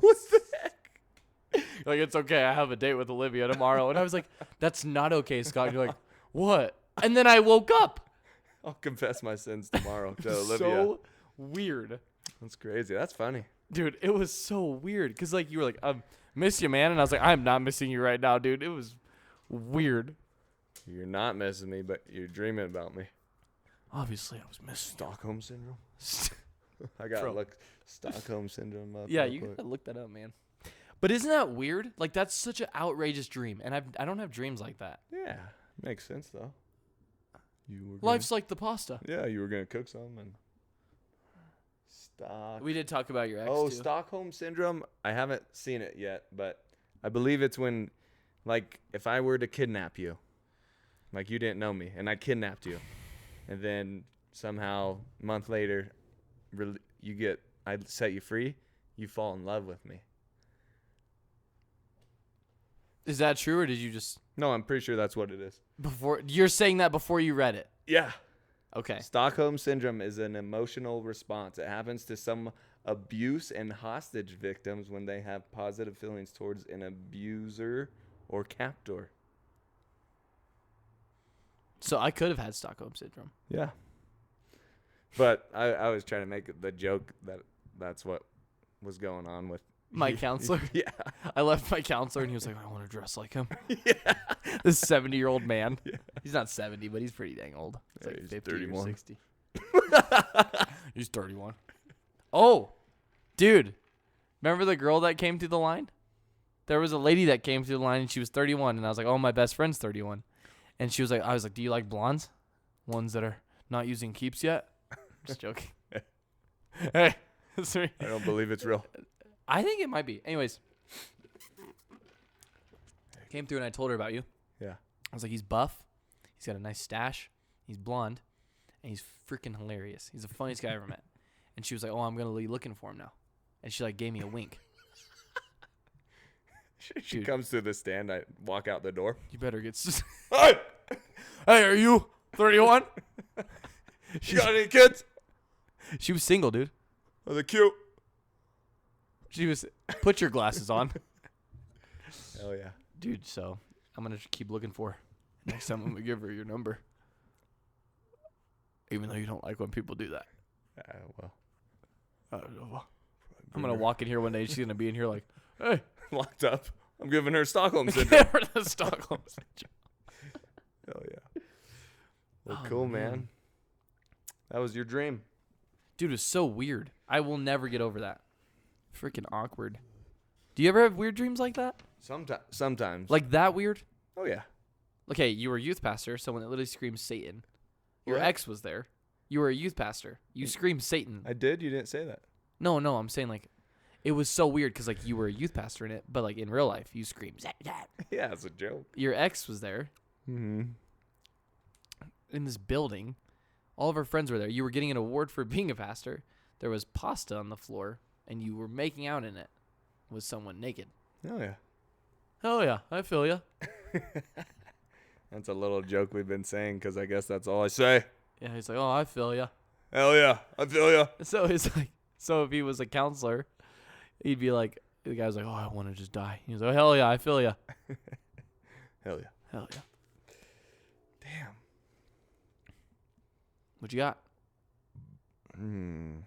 What's the heck? Like, it's okay, I have a date with Olivia tomorrow. And I was like, that's not okay, Scott. And you're like, what? And then I woke up. I'll confess my sins tomorrow to Olivia. So weird. That's crazy. That's funny. Dude, it was so weird. Because, like, you were like, I miss you, man. And I was like, I'm not missing you right now, dude. It was weird. You're not missing me, but you're dreaming about me. Obviously, I was missing Stockholm Syndrome? I got to Bro. look Stockholm Syndrome up. Yeah, real you quick. gotta look that up, man. But isn't that weird? Like, that's such an outrageous dream. And I don't have dreams like that. Yeah. Makes sense, though. You were Life's like the pasta. Yeah, you were going to cook some and... We did talk about your ex, Oh, too. Stockholm Syndrome. I haven't seen it yet, but I believe it's when, like, if I were to kidnap you, like you didn't know me, and I kidnapped you, and then somehow a month later, I set you free, you fall in love with me. Is that true, or did you just... No, I'm pretty sure that's what it is. You're saying that before you read it? Yeah. Okay. Stockholm Syndrome is an emotional response. It happens to some abuse and hostage victims when they have positive feelings towards an abuser or captor. So I could have had Stockholm Syndrome. Yeah. But I was trying to make the joke that that's what was going on with My counselor? Yeah. I left my counselor, and he was like, I want to dress like him. Yeah. This 70-year-old man. Yeah. He's not 70, but he's pretty dang old. He's Yeah, like he's 50 31. or 60. He's 31. Oh, dude. Remember the girl that came through the line? There was a lady that came through the line, and she was 31, and I was like, oh, my best friend's 31. And she was like, I was like, do you like blondes? Ones that are not using keeps yet? Just joking. Hey. Sorry. I don't believe it's real. I think it might be. Anyways. Came through and I told her about you. Yeah. I was like, he's buff. He's got a nice stash. He's blonde. And he's freaking hilarious. He's the funniest guy I ever met. And she was like, oh, I'm going to be looking for him now. And she like gave me a wink. She Dude. comes to the stand. I walk out the door. You better get... Hey! Hey, are you 31? You got any kids? She was single, dude. Are they cute? She was... Put your glasses on. Hell yeah. Dude, so I'm going to keep looking for her. Next time I'm going to give her your number. Even though you don't like when people do that. Well. I don't know. I'm going to walk in here one day. She's going to be in here like, hey. Locked up. I'm giving her Stockholm Syndrome. The Stockholm Syndrome. Hell yeah. Well, Oh, cool, man. man. That was your dream. Dude, it was so weird. I will never get over that. Freaking awkward. Do you ever have weird dreams like that? Sometimes. Like that weird? Oh, yeah. Okay, you were a youth pastor, someone that literally screams Satan. Your Yeah. ex was there. You were a youth pastor. You screamed Satan. I did? You didn't say that. No, I'm saying like, it was so weird because like you were a youth pastor in it, but like in real life, you screamed Satan. Yeah, it's a joke. Your ex was there Mm-hmm. in this building. All of her friends were there. You were getting an award for being a pastor. There was pasta on the floor, and you were making out in it with someone naked. Oh, yeah. Oh, yeah. I feel ya. That's a little joke we've been saying because I guess that's all I say. Yeah, he's like, oh, I feel ya. Hell yeah. I feel ya. So it's like, so if he was a counselor, he'd be like, the guy's like, oh, I want to just die. He's like, oh, hell yeah, I feel ya. Hell yeah. Hell yeah. Damn. What you got? Hmm.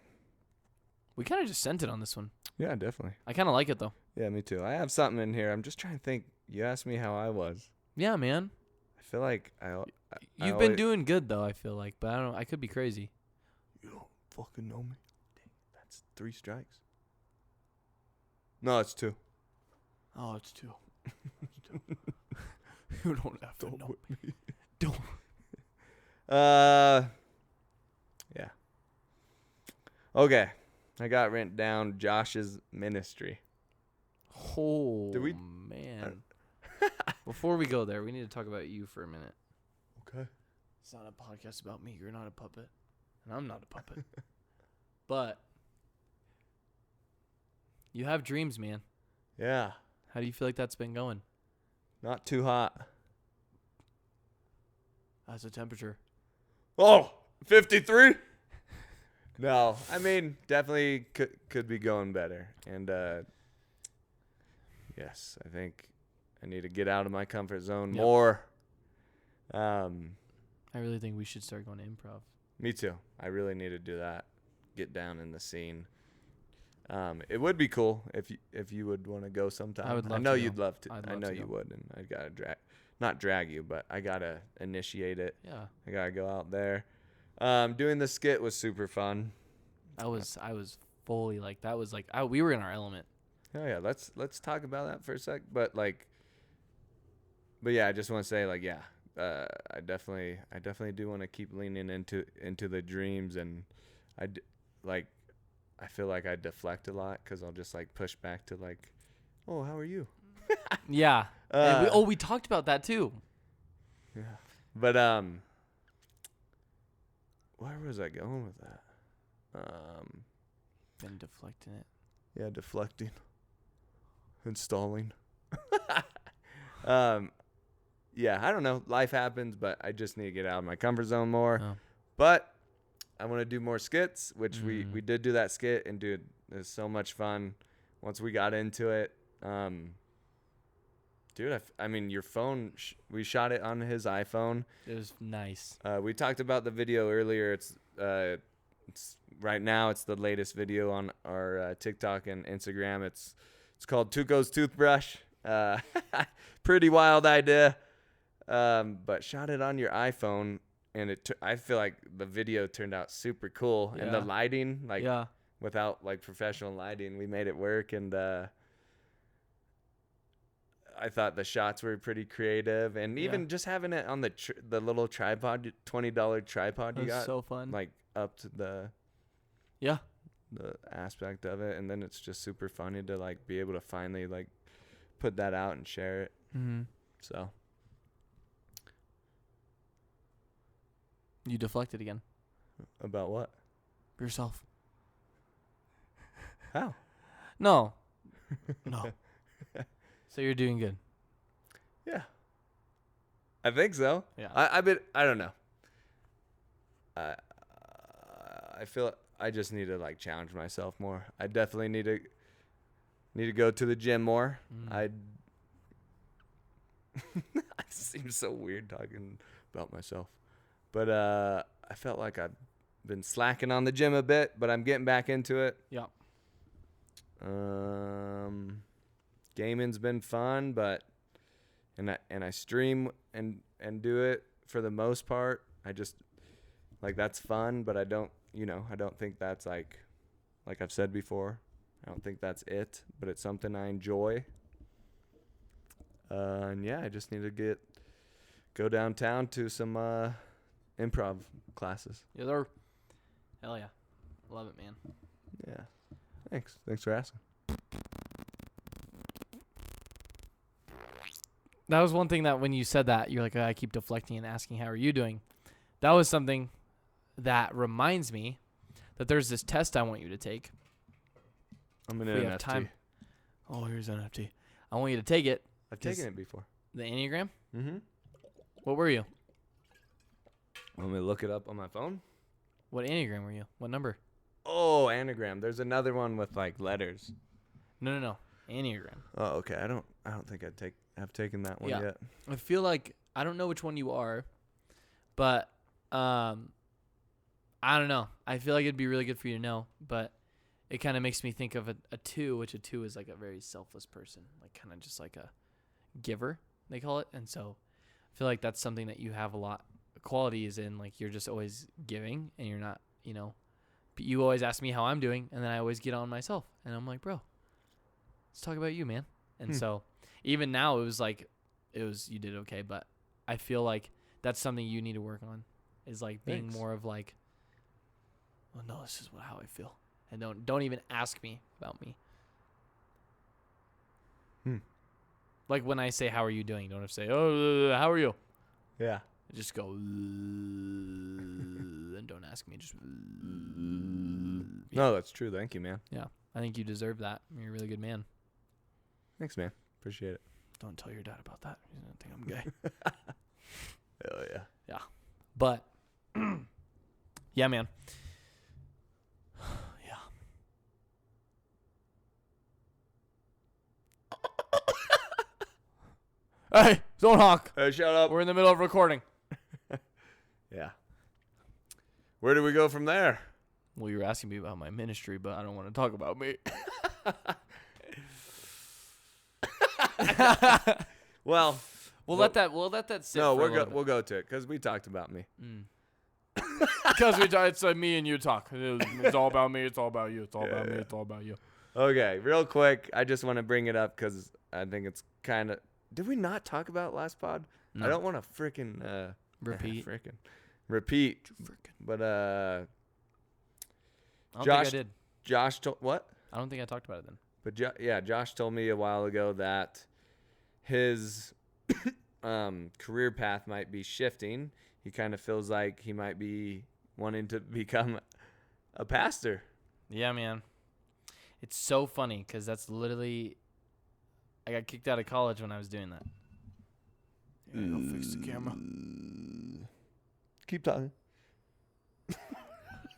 We kind of just sent it on this one. Yeah, definitely. I kind of like it, though. Yeah, me too. I have something in here. I'm just trying to think. You asked me how I was. Yeah, man. I feel like You've been doing good, though, I feel like. But I don't know. I could be crazy. You don't fucking know me. Dang, that's 3 strikes. No, it's 2. Oh, it's 2. You don't have to know. Don't. Yeah. Okay. I got written down Josh's ministry. Oh, Did we- man. Before we go there, we need to talk about you for a minute. Okay. It's not a podcast about me. You're not a puppet. And I'm not a puppet. But you have dreams, man. Yeah. How do you feel like that's been going? Not too hot. How's the temperature? Oh, 53? No, I mean, definitely could be going better. And yes, I think I need to get out of my comfort zone Yep. more. I really think we should start going to improv. Me too. I really need to do that. Get down in the scene. It would be cool if you would want to go sometime. I would love I know to you'd go. love to. I'd I love know to you go. would, and I gotta not drag you, but I gotta initiate it. Yeah. I gotta go out there. Doing the skit was super fun. I was fully like, that was like, we were in our element. Oh yeah, let's talk about that for a sec. But yeah, I just want to say yeah, I definitely do want to keep leaning into the dreams, and I feel like I deflect a lot because I'll just push back to oh, how are you? Yeah. And we talked about that too. Yeah. But where was I going with that? Been deflecting it. Yeah, deflecting. Installing. Yeah, I don't know. Life happens, but I just need to get out of my comfort zone more. Oh. But I want to do more skits, which we did do that skit, and dude, it was so much fun once we got into it. Dude, I mean, your phone, we shot it on his iPhone. It was nice. We talked about the video earlier. It's right now. It's the latest video on our TikTok and Instagram. It's called Tuco's Toothbrush. Pretty wild idea. But shot it on your iPhone, and I feel like the video turned out super cool. And the Yeah. lighting, Yeah. without professional lighting, we made it work. And I thought the shots were pretty creative, and even just having it on the little tripod, $20 tripod you got, so fun. like up to the aspect of it, and then it's just super funny to like be able to finally like put that out and share it. Mm-hmm. So You deflected again. about what? Yourself. How? No. No. So you're doing good. Yeah, I think so. Yeah. I don't know. I feel I just need to like challenge myself more. I definitely need to go to the gym more. I seem so weird talking about myself, but I felt like I've been slacking on the gym a bit, but I'm getting back into it. Yeah. Gaming's been fun, but and I stream and do it for the most part. I just like that's fun, but I don't think that's like I've said before, I don't think that's it, but it's something I enjoy. And yeah, I just need to go downtown to some improv classes. Yeah, they're hell yeah. Love it, man. Yeah. Thanks for asking. That was one thing that when you said that, you're like, I keep deflecting and asking, how are you doing? That was something that reminds me that there's this test I want you to take. I'm an If we NFT. have time. Oh, here's an NFT. I want you to take it. I've taken it before. The Enneagram? Mm-hmm. What were you? Let me look it up on my phone. What Enneagram were you? What number? Oh, anagram. There's another one with like letters. No. Enneagram. Oh, okay. I don't think I've taken that one yet. I feel like I don't know which one you are, but I don't know. I feel like it'd be really good for you to know, but it kind of makes me think of a 2, which a 2 is like a very selfless person, like kind of just like a giver, they call it. And so I feel like that's something that you have a lot. Quality is in like you're just always giving, and you're not, but you always ask me how I'm doing, and then I always get on myself, and I'm like, bro, let's talk about you, man. And so even now you did okay, but I feel like that's something you need to work on, is like being Thanks. more of like, well, no, this is how I feel, and don't even ask me about me. Like when I say how are you doing, don't have to say, oh, how are you? Yeah. Just go and don't ask me. Just No, that's true. Thank you, man. yeah. I think you deserve that. You're a really good man. Thanks, man. Appreciate it. Don't tell your dad about that. He's gonna think I'm gay. Hell yeah. Yeah. But yeah, man. Yeah. Hey, don't honk. Hey, shut up. We're in the middle of recording. Yeah. Where do we go from there? Well, you were asking me about my ministry, but I don't want to talk about me. Well, We'll let that sit. no, for a little bit. we'll go to it because we talked about me. Because it's me and you talk. It's all about me. It's all about you. It's all about me. Yeah. It's all about you. Okay, real quick. I just want to bring it up because I think it's kind of. Did we not talk about last pod? No. I don't want to freaking Repeat. Repeat. But I don't Josh- think I did. Josh told what? I don't think I talked about it then. But Josh told me a while ago that his career path might be shifting. He kind of feels like he might be wanting to become a pastor. Yeah, man. It's so funny because that's literally. I got kicked out of college when I was doing that. Yeah, I'll fix the camera. Keep talking.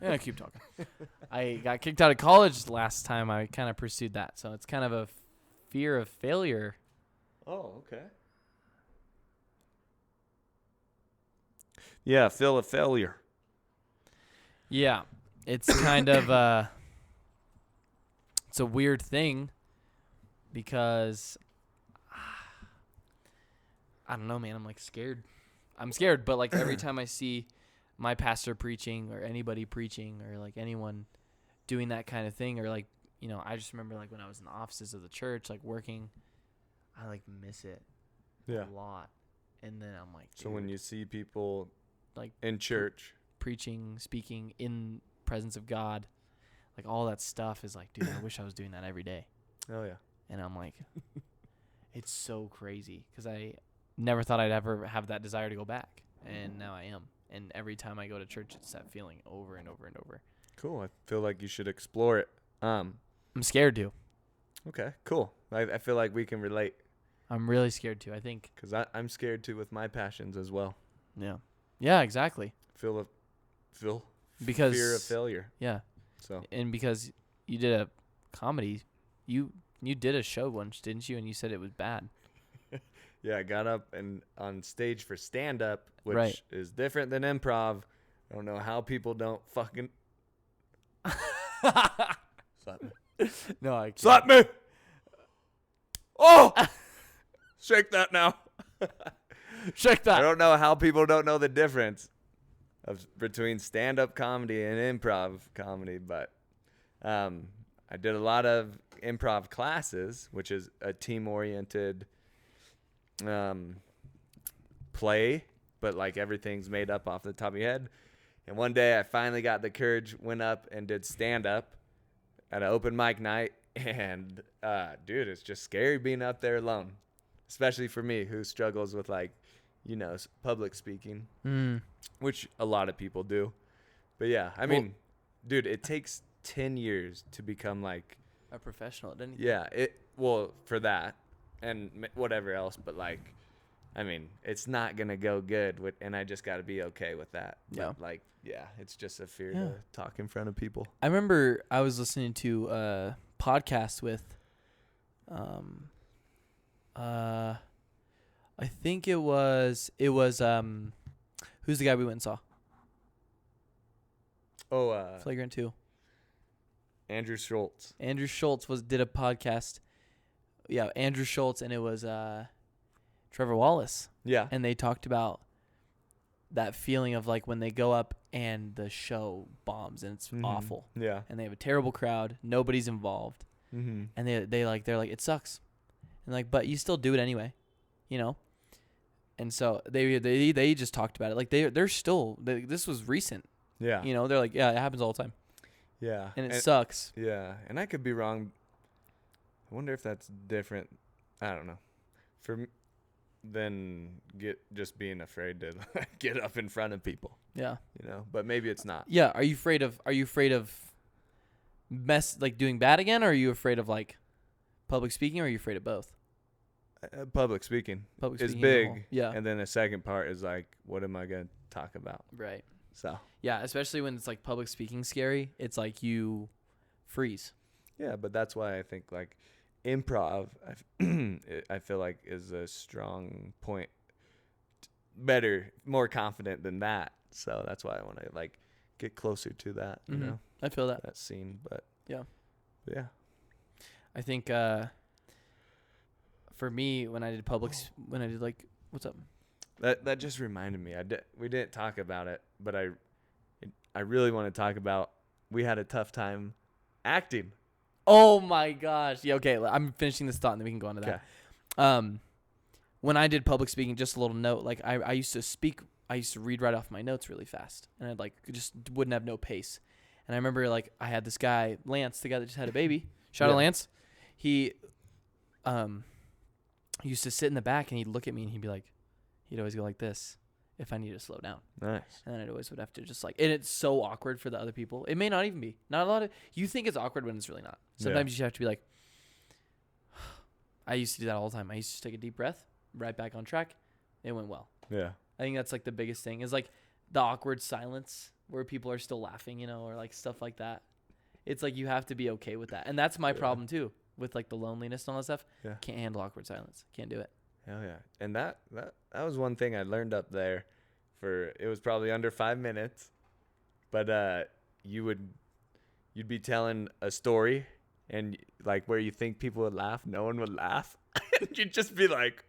Yeah, keep talking. I got kicked out of college last time I kind of pursued that. So it's kind of a fear of failure. Oh, okay. Yeah, feel a failure. Yeah. It's kind of it's a weird thing because I don't know, man. I'm like scared. I'm scared, but like every time I see my pastor preaching or anybody preaching or like anyone doing that kind of thing or like, I just remember like when I was in the offices of the church, like working, I like miss it Yeah. a lot. And then I'm like, So when dude, you see people like in church, preaching, speaking in presence of God, like all that stuff is like, dude, I wish I was doing that every day. oh yeah, And I'm like, it's so crazy because I never thought I'd ever have that desire to go back. And now I am. And every time I go to church, it's that feeling over and over and over. cool. I feel like you should explore it. I'm scared to. Okay, cool. I feel like we can relate I'm really scared to. I think. because I'm scared too with my passions as well. Yeah. Yeah, exactly. Feel Because fear of failure. Yeah. So And because you did a comedy, you did a show once, didn't you? And you said it was bad. yeah, I got up and on stage for stand up, which Right. is different than improv. I don't know how people don't fucking slap me. No, I can't. Slap me. Oh, shake that now. Check I that. don't know how people don't know the difference between stand-up comedy and improv comedy, but I did a lot of improv classes, which is a team-oriented play, but like everything's made up off the top of your head. And one day I finally got the courage, went up and did stand-up at an open mic night, and dude, it's just scary being up there alone, especially for me who struggles with like, public speaking, which a lot of people do. But yeah, I mean, dude, it takes 10 years to become like A professional, didn't you? yeah, for that and whatever else, but like, I mean, it's not gonna go good and I just got to be okay with that. Yeah. But like, yeah, it's just a fear Yeah. to talk in front of people. I remember I was listening to a podcast with, I think it was, who's the guy we went and saw? Oh, Flagrant 2. Andrew Schultz. Andrew Schultz did a podcast. Yeah, Andrew Schultz, and it was Trevor Wallace. Yeah. And they talked about that feeling of like when they go up and the show bombs and it's awful. Yeah. And they have a terrible crowd, nobody's involved. Mm-hmm. And they're like it sucks. And like, but you still do it anyway, you know? And so they just talked about it. Like they're still this was recent. Yeah. You know, they're like, yeah, it happens all the time. Yeah. And it sucks. Yeah. And I could be wrong. I wonder if that's different. I don't know. Than just being afraid to get up in front of people. Yeah. But maybe it's not. Yeah. Are you afraid of doing bad again, or are you afraid of like public speaking, or are you afraid of both? Public speaking Public is speaking as a whole. big. Yeah. And then the second part is like, what am I going to talk about? Right. So. Yeah, especially when it's like public speaking scary, it's like you freeze. Yeah, but that's why I think like improv, I feel like is a strong point. Better, more confident than that. So that's why I want to like get closer to that, you know, I feel that. that scene. But Yeah. yeah. I think for me, when I did like, what's up? That just reminded me. We didn't talk about it, but I really want to talk about. We had a tough time acting. Oh my gosh. Yeah. Okay. I'm finishing this thought, and then we can go on to that. Okay. When I did public speaking, just a little note. Like I used to speak. I used to read right off my notes really fast, and I'd like just wouldn't have no pace. And I remember like I had this guy Lance, the guy that just had a baby. Shout out Lance. He used to sit in the back, and he'd look at me, and he'd always go like this if I needed to slow down. Nice. And then I'd always would have to just like, and it's so awkward for the other people. It may not even be. Not a lot of, you think it's awkward when it's really not. Sometimes you have to be like, I used to do that all the time. I used to take a deep breath, right back on track. It went well. Yeah. I think that's like the biggest thing is like the awkward silence where people are still laughing, you know, or like stuff like that. It's like you have to be okay with that. And that's my problem too with like the loneliness and all that stuff. Yeah. Can't handle awkward silence. Can't do it. Hell yeah. And that was one thing I learned up there. It was probably under 5 minutes, but you'd be telling a story and like where you think people would laugh, no one would laugh. And you'd just be like,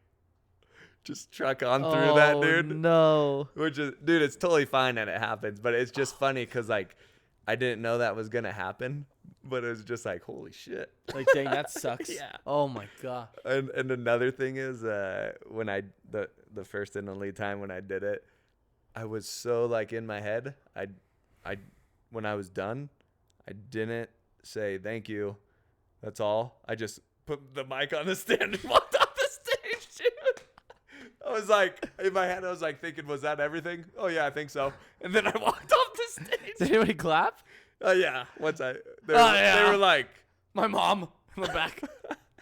just truck on through that, dude. No. Which is, dude, it's totally fine that it happens, but it's just funny because like I didn't know that was gonna happen. but it was just like, holy shit. Like, dang, that sucks. Yeah. Oh my god. And another thing is, when the first and only time when I did it, I was so like in my head. I when I was done, I didn't say thank you. That's all. I just put the mic on the stand and walked off the stage, dude. I was like, in my head, I was like thinking, was that everything? Oh yeah, I think so. And then I walked off the stage. Did anybody clap? Oh yeah. They yeah. were like, My mom in the back.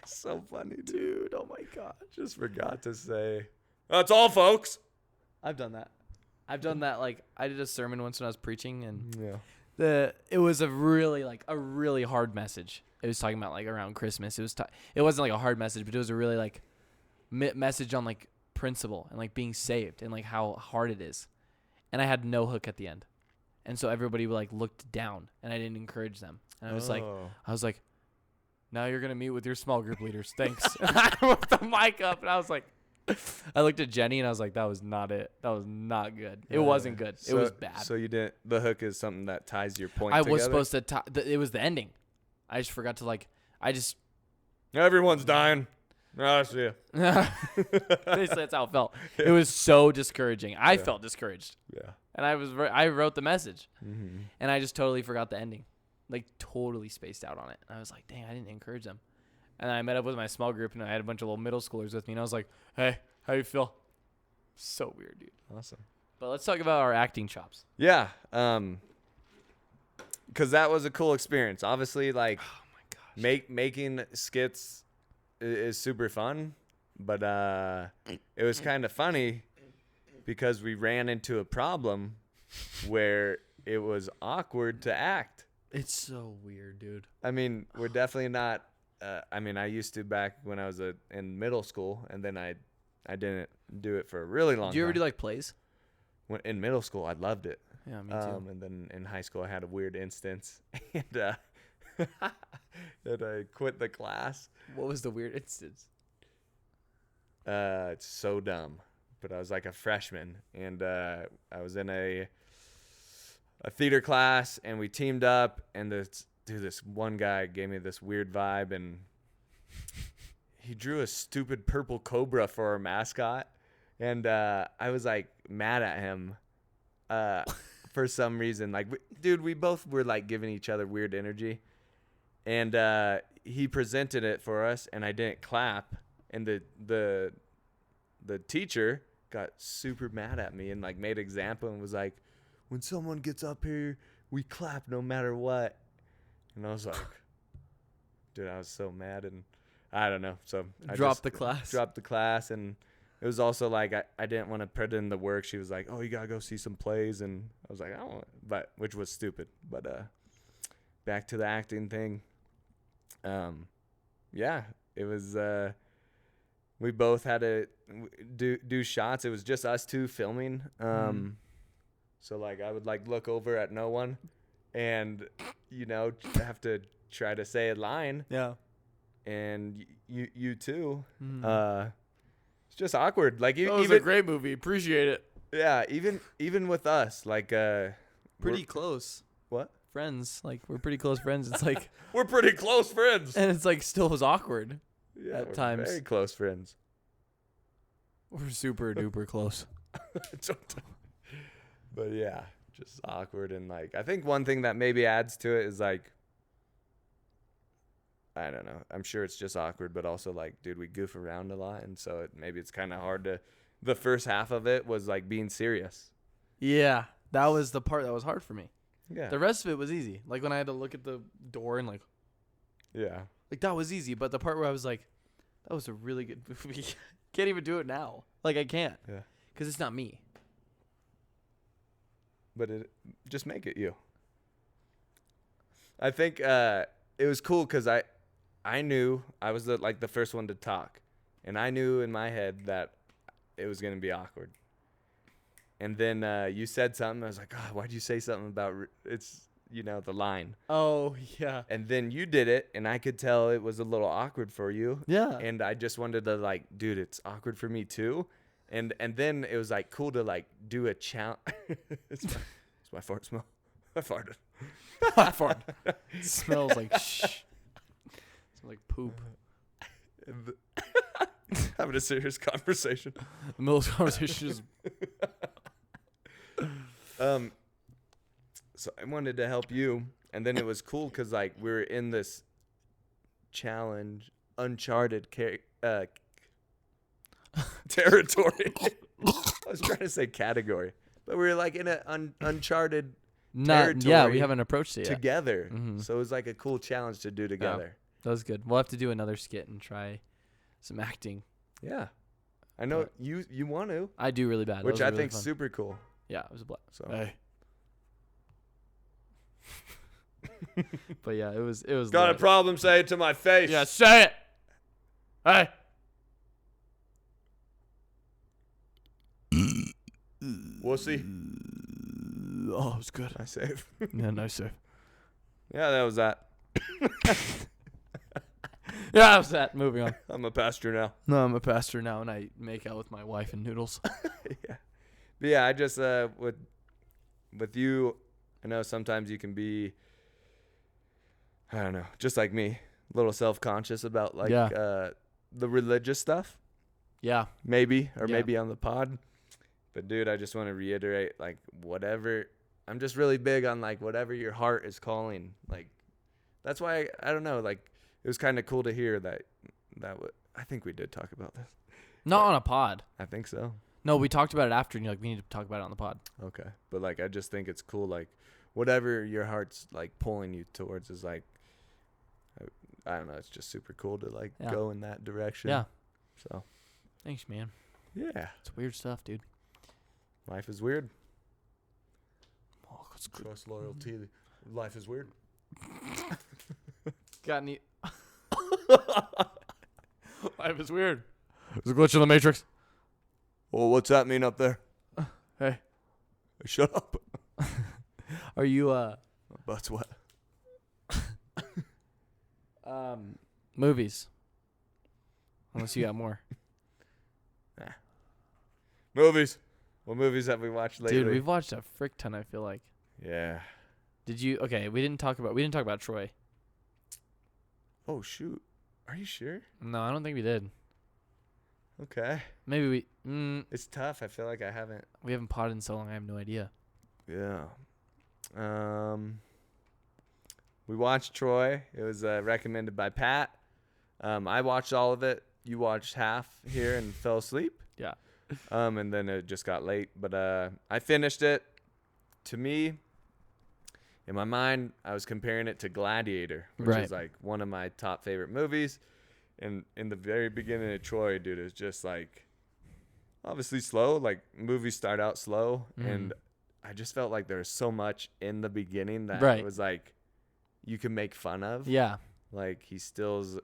so funny, dude. Dude, oh my god. Just forgot to say, that's all, folks. I've done that. Like, I did a sermon once when I was preaching, and Yeah. it was a really hard message. It was talking about like around Christmas. It wasn't like a hard message, but it was a really like message on like principle and like being saved and like how hard it is. And I had no hook at the end, and so everybody like looked down, and I didn't encourage them. And I was like, now you're gonna meet with your small group leaders. Thanks. And I put the mic up, and I was like, I looked at Jenny, and I was like, that was not it. That was not good. It wasn't good. It was bad. So you didn't. The hook is something that ties your point. I together? was supposed to. It was the ending. I just forgot to like. Everyone's dying. I see you. Basically, that's how it felt. It was so discouraging. I felt discouraged, Yeah. and I wrote the message, Mm-hmm. and I just totally forgot the ending, like totally spaced out on it. And I was like, dang, I didn't encourage them. And then I met up with my small group, and I had a bunch of little middle schoolers with me, and I was like, hey, how you feel? So weird, dude. Awesome. But let's talk about our acting chops. Yeah. Because that was a cool experience. Obviously, like, Oh my gosh. making skits is super fun, but it was kind of funny because we ran into a problem where it was awkward to act. It's so weird, dude. I mean, we're definitely not. I used to back when I was in middle school, and then I didn't do it for a really long time. Did you ever do like plays? In middle school, I loved it. Yeah, me too. And then in high school, I had a weird instance, and and I quit the class. What was the weird instance? It's so dumb, but I was like a freshman, and I was in a theater class, and we teamed up, and this one guy gave me this weird vibe, and he drew a stupid purple cobra for our mascot, and I was like mad at him for some reason. Like, we both were like giving each other weird energy, and he presented it for us, and I didn't clap, and the teacher got super mad at me and like made an example and was like, when someone gets up here, we clap no matter what. And I was like, dude, I was so mad, and I don't know. So I Dropped just dropped the class, and it was also like I didn't want to put in the work. She was like, oh, you gotta go see some plays, and I was like, I don't want, but which was stupid. But back to the acting thing. Yeah, it was. We both had to do shots. It was just us two filming. So like I would like look over at no one, and have to try to say a line. Yeah. And you too. It's just awkward. Like That was a great movie. Appreciate it. Yeah, even with us, like Pretty close. What? Friends. Like, we're pretty close friends. It's like, we're pretty close friends. and it's like still was awkward. Yeah, at we're times. very close friends. We're super duper close. But yeah, just awkward, and like I think one thing that maybe adds to it is like, I don't know. I'm sure it's just awkward, but also like, dude, we goof around a lot, and so maybe it's kind of hard to. The first half of it was like being serious. Yeah. That was the part that was hard for me. Yeah. The rest of it was easy. Like when I had to look at the door and like that was easy. But the part where I was like, that was a really good movie. Can't even do it now. Like I can't. Yeah. Because it's not me. But just make it you. I think it was cool because I knew I was the first one to talk, and I knew in my head that it was gonna be awkward. And then you said something. I was like, oh, why'd you say something about it's the line? Oh yeah. And then you did it, and I could tell it was a little awkward for you. Yeah. And I just wanted to like, dude, it's awkward for me too. And then it was like cool to like do a challenge. It's my fart smell. I farted. It smells like smells like poop. Having a serious conversation. The middle of the conversation is So I wanted to help you, and then it was cool because like we were in this challenge, uncharted territory. I was trying to say category, but we were like in an uncharted territory. Yeah, we haven't approached it yet. Together. Mm-hmm. So it was like a cool challenge to do together. That was good. We'll have to do another skit and try some acting. Yeah. I know you want to. I do really bad. Which I really think's fun. super cool. Yeah, it was a blast. So Hey. But yeah, it was got lit. a problem, say it to my face. Yeah, say it. Hey. Wussy. Oh, it was good. I save. Yeah, nice save. Yeah, that was that. Yeah, that was that. Moving on. I'm a pastor now. No, I'm a pastor now, and I make out with my wife and noodles. Yeah. But yeah, I just with you, I know sometimes you can be, I don't know, just like me, a little self-conscious about like the religious stuff. Yeah. Maybe on the pod. But dude, I just want to reiterate, like, whatever, I'm just really big on like whatever your heart is calling. Like, that's why I don't know, like it was kind of cool to hear that I think we did talk about this. Not on a pod. I think so. No, we talked about it after, and you're like, we need to talk about it on the pod. Okay. But like I just think it's cool, like whatever your heart's like pulling you towards is like, I don't know, it's just super cool to like go in that direction. Yeah. So Thanks, man. yeah. It's weird stuff, dude. Life is weird. Oh, it's good. Trust, loyalty. Life is weird. Got any? Life is weird. There's a glitch in the Matrix. Well, what's that mean up there? Hey. Shut up. Are you My butt's wet. movies? Unless you got more. Movies. What movies have we watched lately? Dude, we've watched a frick ton, I feel like. Yeah. Did you? Okay, we didn't talk about Troy. Oh shoot. Are you sure? No, I don't think we did. Okay. Maybe we. It's tough. I feel like I haven't. We haven't potted in so long. I have no idea. Yeah. We watched Troy. It was recommended by Pat. I watched all of it. You watched half here and fell asleep. Yeah. And then it just got late. But I finished it. To me, in my mind, I was comparing it to Gladiator, which is like one of my top favorite movies. And in the very beginning of Troy, dude, it was just like obviously slow. Like movies start out slow, and I just felt like there was so much in the beginning that it was like you can make fun of. Yeah. Like he steals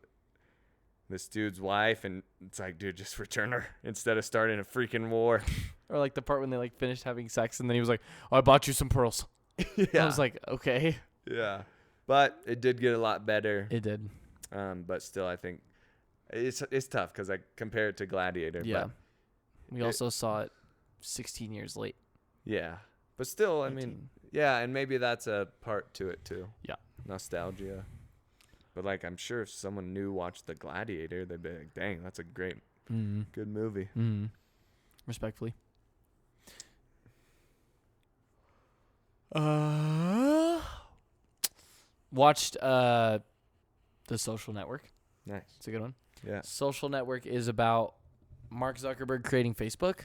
this dude's wife, and it's like, dude, just return her instead of starting a freaking war. Or like the part when they like finished having sex, and then he was like, "Oh, I bought you some pearls." Yeah. I was like, okay. Yeah. But it did get a lot better. It did. But still, I think it's tough because I compare it to Gladiator. Yeah. But We also saw it 16 years late. yeah. But still, I 18. mean, yeah, and maybe that's a part to it too. Yeah. Nostalgia. But like, I'm sure if someone new watched The Gladiator, they'd be like, dang, that's a great, good movie. Respectfully. Watched The Social Network. Nice. It's a good one. Yeah. Social Network is about Mark Zuckerberg creating Facebook.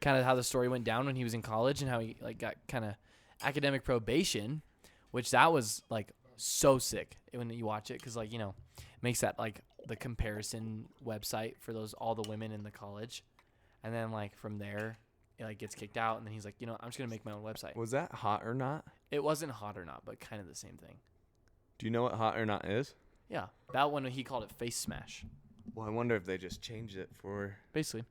Kind of how the story went down when he was in college and how he like got kind of academic probation, which that was like so sick when you watch it because like, you know, makes that like the comparison website for all the women in the college. And then like from there, it like gets kicked out, and then he's like, you know, I'm just going to make my own website. Was that Hot or Not? It wasn't Hot or Not, but kind of the same thing. Do you know what Hot or Not is? Yeah. That one, he called it Face Smash. Well, I wonder if they just changed it for... Basically.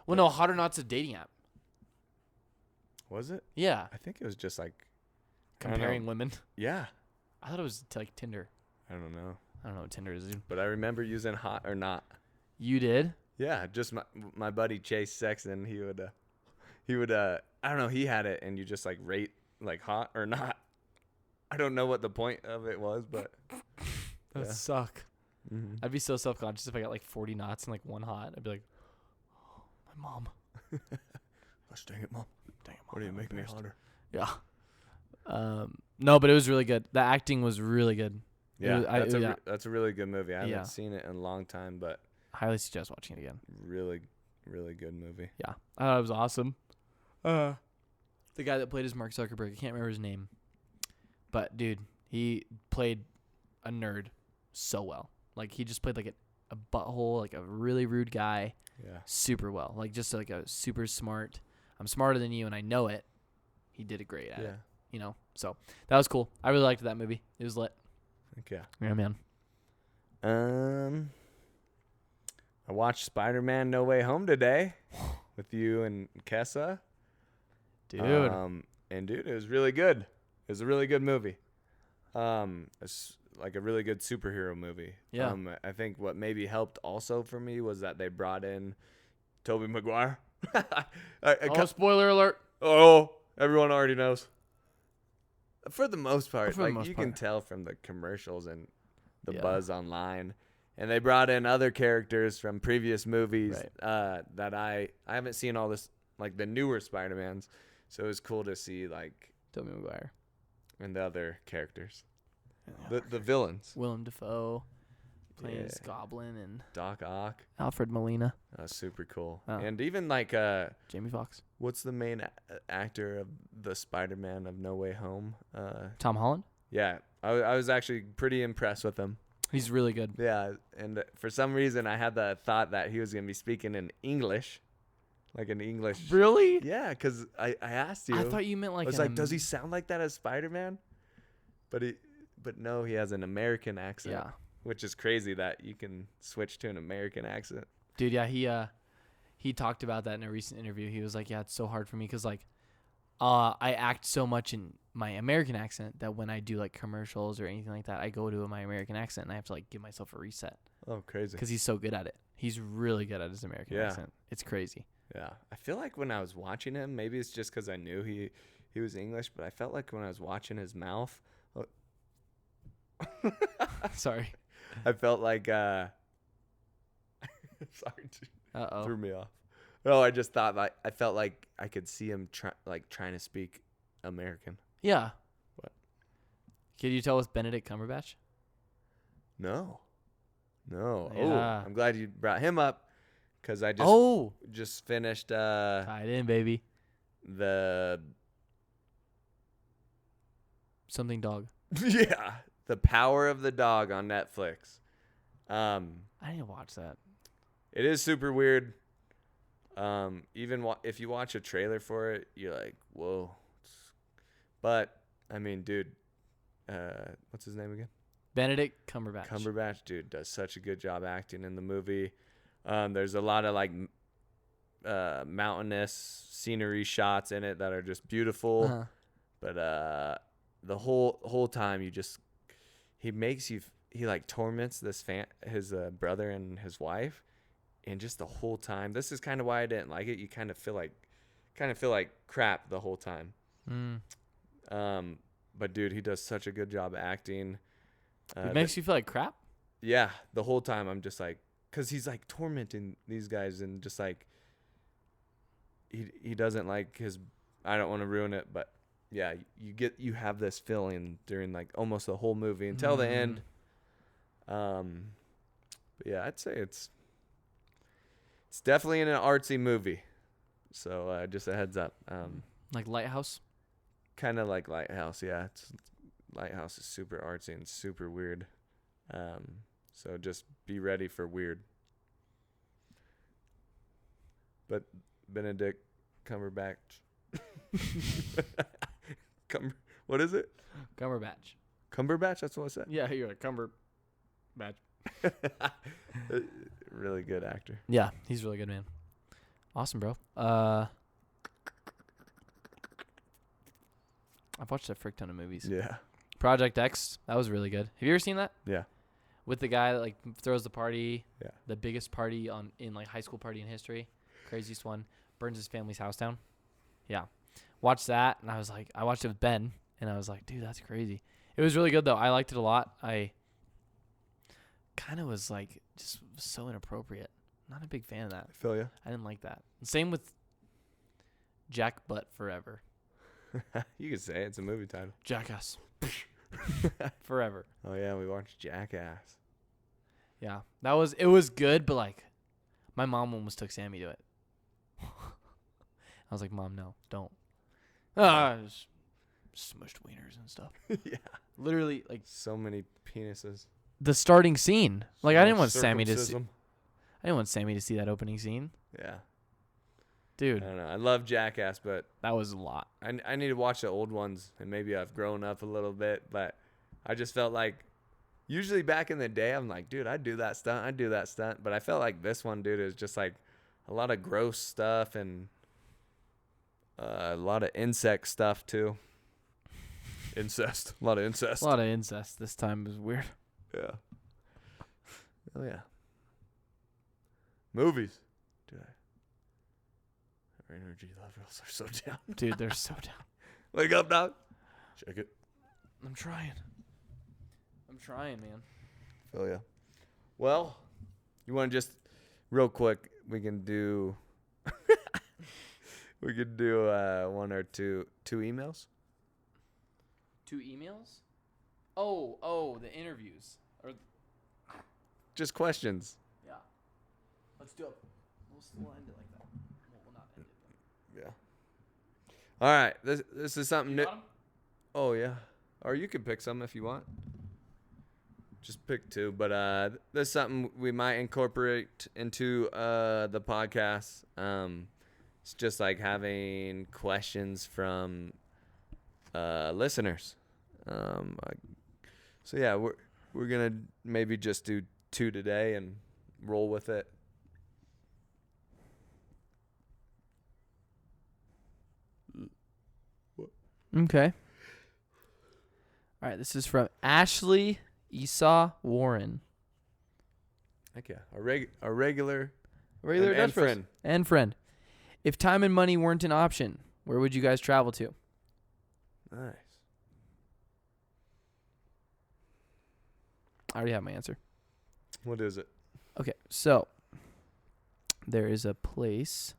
Well, no, Hot or Not's a dating app. Was it? Yeah. I think it was just like... Comparing women. Yeah. I thought it was like Tinder. I don't know. I don't know what Tinder is, dude. But I remember using Hot or Not. You did? Yeah, just my buddy Chase Sexton, he would I don't know, he had it, and you just like rate like hot or not. I don't know what the point of it was, but That would yeah. suck. Mhm. I'd be so self-conscious if I got like 40 knots and like one hot. I'd be like, oh, my mom. Gosh dang it, Mom. Dang it, Mom. What are you I'm making me embarrassed. hotter? Yeah. No, but it was really good. The acting was really good. Yeah, was- that's a really good movie. I haven't Yeah. seen it in a long time, but Highly suggest watching it again. really, really good movie. Yeah. I thought it was awesome. The guy that played as Mark Zuckerberg, I can't remember his name. But, dude, he played a nerd so well. Like, he just played like a butthole, like a really rude guy Yeah. super well. Like, just like a super smart, I'm smarter than you and I know it. He did it great at it, you know? So, that was cool. I really liked that movie. It was lit. Heck yeah. Yeah, man. I watched Spider-Man No Way Home today with you and Kessa. Dude. And dude, it was really good. It was a really good movie. It's like a really good superhero movie. Yeah. I think what maybe helped also for me was that they brought in Tobey Maguire. Spoiler alert. Oh, everyone already knows. For the most part, For the like most you can part. tell from the commercials and the Yeah. buzz online. And they brought in other characters from previous movies Right. that I haven't seen all this, like the newer Spider-Mans. So it was cool to see like Tobey Maguire. and the other characters, the villains, Willem Dafoe playing Yeah. as Goblin and Doc Ock. Alfred Molina. Super cool. Oh. And even like Jamie Foxx. what's the main actor of the Spider-Man of No Way Home? Tom Holland. Yeah, I was actually pretty impressed with him. He's really good. Yeah, and for some reason I had the thought that he was gonna be speaking in English, like an English. Really? Yeah, because I asked you. I thought you meant I like. was like, does he sound like that as Spider-Man? But no, he has an American accent. Yeah, Which is crazy that you can switch to an American accent. dude. Yeah, he talked about that in a recent interview. He was like, yeah, it's so hard for me because like, I act so much in my American accent that when I do like commercials or anything like that, I go to my American accent and I have to like give myself a reset Oh, crazy. because he's so good at it. He's really good at his American Yeah. accent. It's crazy. Yeah. I feel like when I was watching him, maybe it's just because I knew he was English, but I felt like when I was watching his mouth, Sorry. I felt like, sorry, dude, Uh threw me off. No, I just thought like, I felt like I could see him trying to speak American. Yeah. What? Could you tell with Benedict Cumberbatch? No. Oh, Yeah. I'm glad you brought him up because I just finished Tied in, baby. the Something dog. The Power of the Dog on Netflix. I didn't watch that. It is super weird. Even if you watch a trailer for it, you're like, whoa. But I mean, dude, what's his name again? Benedict Cumberbatch. Cumberbatch, dude, does such a good job acting in the movie. There's a lot of like mountainous scenery shots in it that are just beautiful. Uh-huh. But the whole time he like torments his brother and his wife, and just the whole time. This is kind of why I didn't like it. You kind of feel like crap the whole time. But dude, he does such a good job acting. It makes you feel like crap? Yeah, the whole time I'm just like, because he's like tormenting these guys and just like he doesn't like his. I don't want to ruin it, but yeah, you have this feeling during like almost the whole movie until the end. But yeah, I'd say it's definitely an artsy movie. So just a heads up. Like Lighthouse? Kind of like Lighthouse, yeah. Lighthouse is super artsy and super weird. So just be ready for weird. But Benedict Cumberbatch. What is it? Cumberbatch. Cumberbatch? That's what I said. Yeah, you're like Cumberbatch. Really good actor. Yeah, he's really good, man. Awesome, bro. I've watched a frick ton of movies. Yeah. Project X, that was really good. Have you ever seen that? Yeah. With the guy that like throws the party, Yeah. the biggest party in like high school party in history, craziest one, burns his family's house down. Yeah, watched that, and I was like, I watched it with Ben, and I was like, dude, that's crazy. It was really good though. I liked it a lot. I kind of was like just so inappropriate. Not a big fan of that. I feel you. I didn't like that. Same with Jack Butt Forever. You could say it. It's a movie title. Jackass. Forever. Oh yeah, we watched Jackass. Yeah, it was good, but like, my mom almost took Sammy to it. I was like, Mom, no, don't. Just smushed wieners and stuff. Yeah. Literally, like So many penises. the starting scene. Like, I didn't want Sammy to see. Circumcision. I didn't want Sammy to see that opening scene, Yeah. dude. I don't know. I love Jackass, but That was a lot. I need to watch the old ones, and maybe I've grown up a little bit, but I just felt like usually back in the day, I'm like, dude, I'd do that stunt. But I felt like this one, dude, is just like a lot of gross stuff and a lot of insect stuff too. Incest. A lot of incest. A lot of incest this time was weird. Yeah. Oh yeah. Movies. Dude, our energy levels are so down. Dude, they're so down. Wake up, dog. Check it. I'm trying, man. Feel ya. Well, you want to just real quick? We can do. We could do one or two emails. 2 emails? Oh, the interviews. Or Just questions. yeah. Let's do it. We'll end it like that. We'll not end it. Yeah. All right. This is something You new. got 'em? Oh yeah. Or you can pick some if you want. Just pick 2. But this is something we might incorporate into the podcast. It's just like having questions from listeners. So yeah, we're gonna maybe just do 2 today and roll with it. Okay. All right, this is from Ashley Esau Warren. Heck yeah, a regular Regular and Dutch Bros. friend. And friend. If time and money weren't an option, where would you guys travel to? Nice. I already have my answer. What is it? Okay, so there is a place.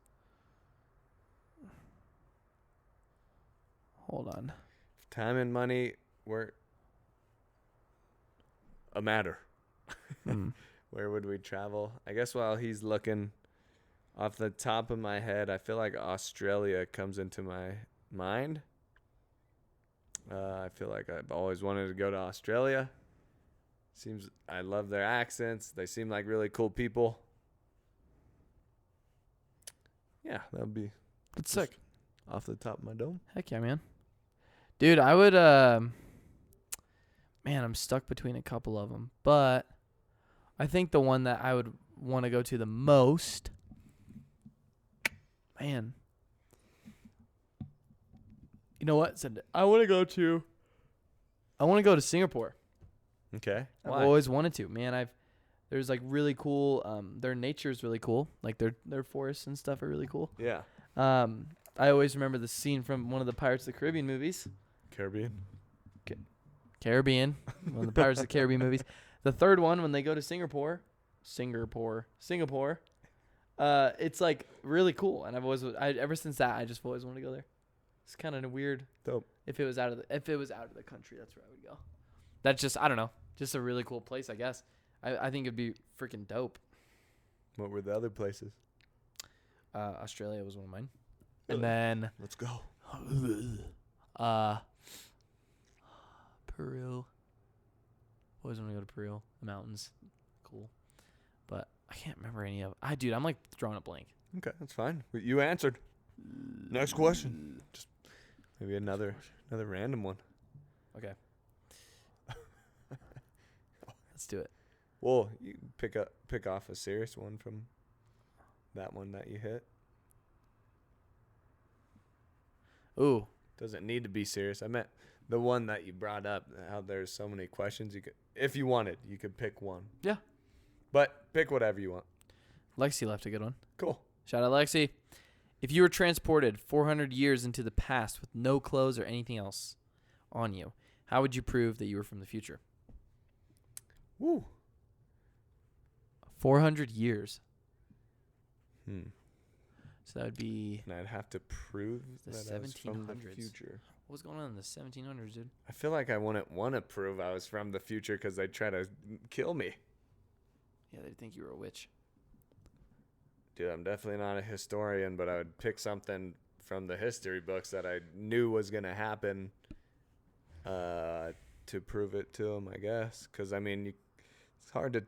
Hold on. If time and money were a matter, where would we travel? I guess while he's looking, off the top of my head, I feel like Australia comes into my mind. I feel like I've always wanted to go to Australia. I love their accents. They seem like really cool people. Yeah, that would be That's sick. off the top of my dome. Heck yeah, man. Dude, I would, man, I'm stuck between a couple of them. But I think the one that I would want to go to the most, man. You know what? I want to go to Singapore. Okay. I've always wanted to, man. There's like really cool. Their nature is really cool. Like their forests and stuff are really cool. Yeah. I always remember the scene from one of the Pirates of the Caribbean movies. Caribbean, one of the Pirates of the Caribbean movies. The third one, when they go to Singapore. It's like really cool, and ever since that, I just always wanted to go there. It's kind of weird. Dope. If it was out of the country, that's where I would go. That's just, I don't know, just a really cool place, I guess. I think it'd be freaking dope. What were the other places? Australia was one of mine, and then Let's go. Peru. Always want to go to Peru. The mountains, cool, but I can't remember any of. Dude, I'm like drawing a blank. Okay, that's fine. You answered. Next question. Just maybe another random one. Okay. Let's do it. Well, you pick off a serious one from that one that you hit. Ooh. Doesn't need to be serious. I meant the one that you brought up. How there's so many questions. You could, if you wanted, you could pick one. Yeah. But pick whatever you want. Lexi left a good one. Cool. Shout out Lexi. If you were transported 400 years into the past with no clothes or anything else on you, how would you prove that you were from the future? Woo. 400 years. Hmm. So that would be And I'd have to prove the that I was from the 1700s. future. What was going on in the 1700s, dude? I feel like I wouldn't want to prove I was from the future because they'd try to kill me. Yeah, they'd think you were a witch. Dude, I'm definitely not a historian, but I would pick something from the history books that I knew was going to happen to prove it to them, I guess. Because, I mean, it's hard to...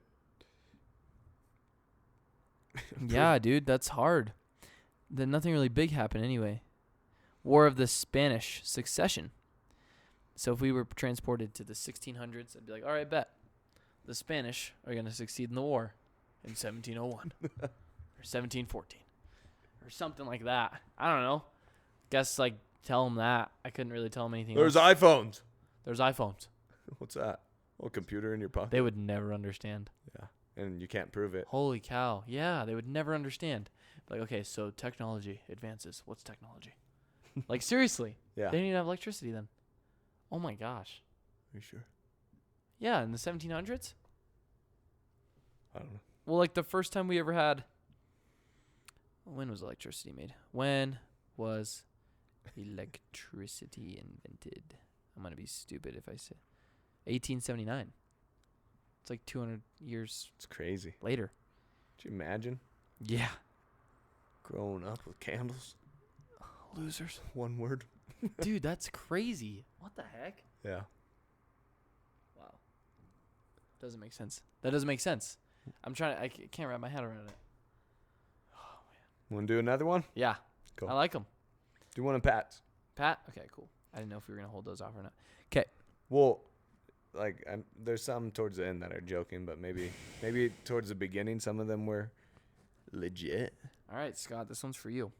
Yeah, dude, that's hard. Then nothing really big happened anyway. War of the Spanish Succession. So if we were transported to the 1600s, I'd be like, all right, bet. The Spanish are going to succeed in the war in 1701 or 1714 or something like that. I don't know. Guess, like, tell them that. I couldn't really tell them anything There's else. iPhones. There's iPhones. What's that? A computer in your pocket. They would never understand. Yeah, and you can't prove it. Holy cow. Yeah, they would never understand. Like, okay, so technology advances. What's technology? Like, seriously. Yeah. They didn't even have electricity then. Oh, my gosh. Are you sure? Yeah, in the 1700s? I don't know. Well, like, the first time we ever had... When was electricity made? When was electricity invented? I'm going to be stupid if I say 1879. It's like 200 years It's crazy. later. Could you imagine Yeah. growing up with candles? Losers. One word. Dude, that's crazy. What the heck? Yeah. Wow. Doesn't make sense. That doesn't make sense. I can't wrap my head around it. Want to do another one? Yeah. Cool. I like them. Do one of Pat's. Pat? Okay, cool. I didn't know if we were going to hold those off or not. Okay. Well, like, there's some towards the end that are joking, but maybe towards the beginning, some of them were legit. All right, Scott, this one's for you.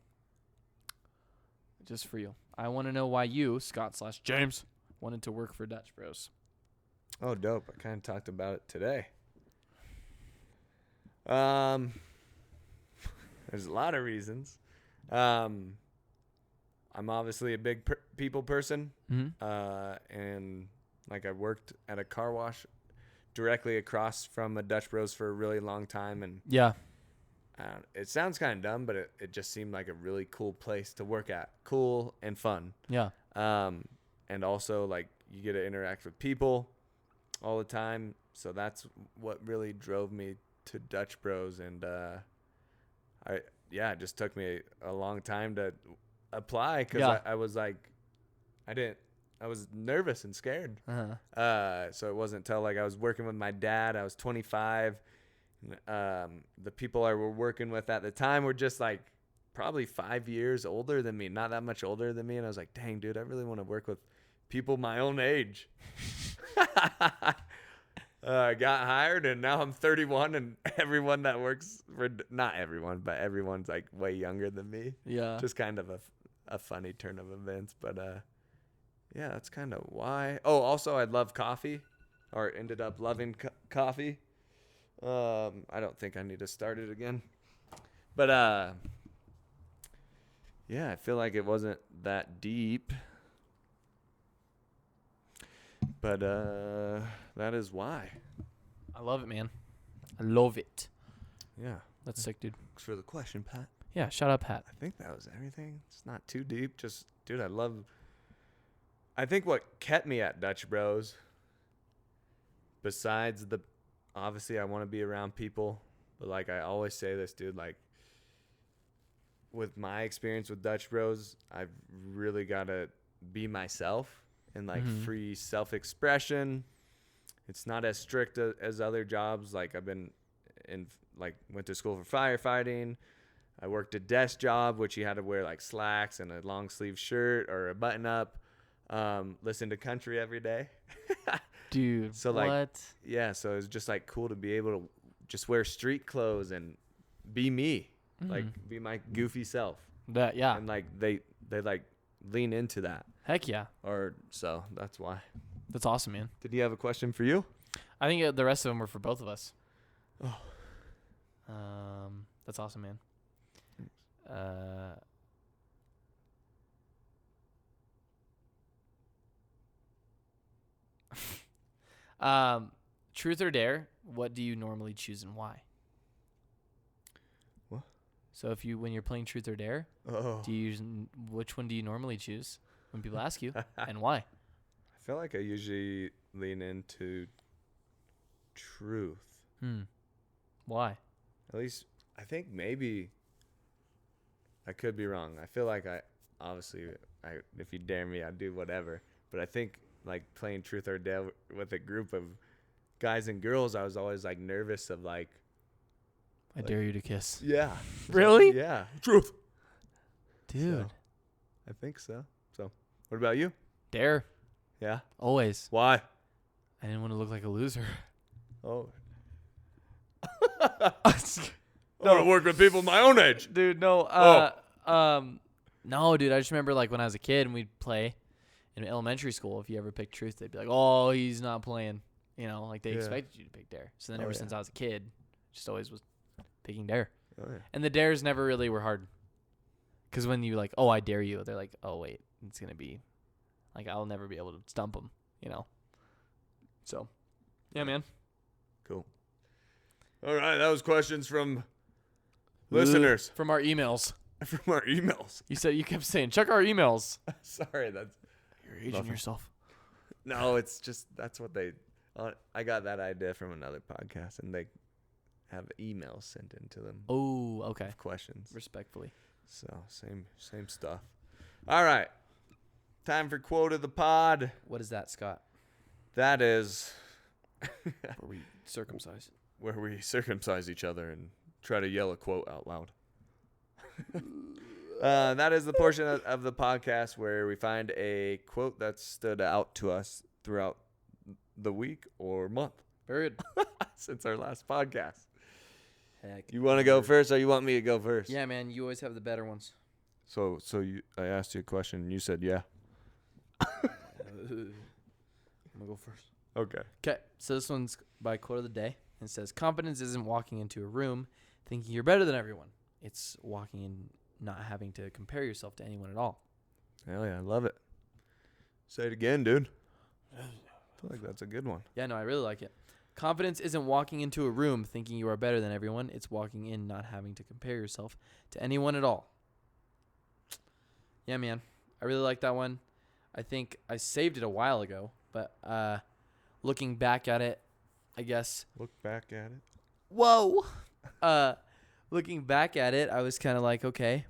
Just for you. I want to know why you, Scott/James, wanted to work for Dutch Bros. Oh, dope. I kind of talked about it today. There's a lot of reasons. I'm obviously a big people person. Mm-hmm. And like I worked at a car wash directly across from a Dutch Bros for a really long time. And Yeah. it sounds kind of dumb, but it just seemed like a really cool place to work at. Cool and fun. Yeah. And also like you get to interact with people all the time. So that's what really drove me to Dutch Bros. And, it just took me a long time to apply because I was like, I was nervous and scared. Uh-huh. So it wasn't until like I was working with my dad. I was 25. The people I were working with at the time were just like probably 5 years older than me, not that much older than me. And I was like, dang, dude, I really want to work with people my own age. I got hired and now I'm 31 and everyone that works for, not everyone, but everyone's like way younger than me. Yeah. Just kind of a funny turn of events. But yeah, that's kind of why. Oh, also I love coffee, or ended up loving coffee. I don't think I need to start it again. But yeah, I feel like it wasn't that deep. But that is why. I love it, man. I love it. Yeah. That's sick, dude. Thanks for the question, Pat. Yeah, shout out, Pat. I think that was everything. It's not too deep. Just, dude, I think what kept me at Dutch Bros, besides obviously I want to be around people, but like I always say this, dude, like with my experience with Dutch Bros, I've really got to be myself and like free self-expression. It's not as strict as other jobs. Like I've been went to school for firefighting. I worked a desk job, which you had to wear like slacks and a long sleeve shirt or a button up. Listen to country every day. Dude, so like, what? Yeah, so it's just like cool to be able to just wear street clothes and be me, like be my goofy self. That, yeah. And like they like lean into that. Heck yeah. Or so that's why. That's awesome, man. Did he have a question for you? I think the rest of them were for both of us. Oh. That's awesome, man. Truth or dare? What do you normally choose and why? What? So when you're playing truth or dare, Oh. which one do you normally choose when people ask you and why? I feel like I usually lean into truth. Why? At least I think maybe I could be wrong. I feel like if you dare me, I'd do whatever. But I think like playing truth or dare with a group of guys and girls, I was always like nervous of like. I dare you to kiss. Yeah. Really? Yeah. Truth. Dude. So, I think so. So, what about you? Dare. Yeah. Always. Why? I didn't want to look like a loser. Oh. I want to work with people my own age. Dude, no. No, dude. I just remember like when I was a kid and we'd play in elementary school. If you ever picked truth, they'd be like, "Oh, he's not playing." You know, like they expected you to pick dare. So then ever since I was a kid, just always was picking dare. Oh, yeah. And the dares never really were hard. Because when you like, "Oh, I dare you," they're like, "Oh, wait, it's gonna be like I'll never be able to stump them." You know. So, yeah, man. Cool. All right, that was questions from listeners. From our emails. From our emails. You kept saying, check our emails. Sorry, that's You're aging Nothing. yourself. no. It's just that's what they. I got that idea from another podcast, and they have emails sent into them. Oh, okay. With questions. Respectfully. So same stuff. All right, time for quote of the pod. What is that, Scott? That is Where we circumcise. where we circumcise each other and try to yell a quote out loud. That is the portion of the podcast where we find a quote that stood out to us throughout the week or month Very good. since our last podcast. Heck. You want to go first, or you want me to go first? Yeah, man. You always have the better ones. So I asked you a question, and you said yeah. I'm going to go first. Okay. Okay. So this one's by quote of the day. It says, confidence isn't walking into a room thinking you're better than everyone. It's walking in not having to compare yourself to anyone at all. Hell yeah, I love it. Say it again, dude. I feel like that's a good one. Yeah, no, I really like it. Confidence isn't walking into a room thinking you are better than everyone. It's walking in not having to compare yourself to anyone at all. Yeah, man. I really like that one. I think I saved it a while ago, but looking back at it, I guess. Look back at it. Whoa. Looking back at it, I was kind of like, okay.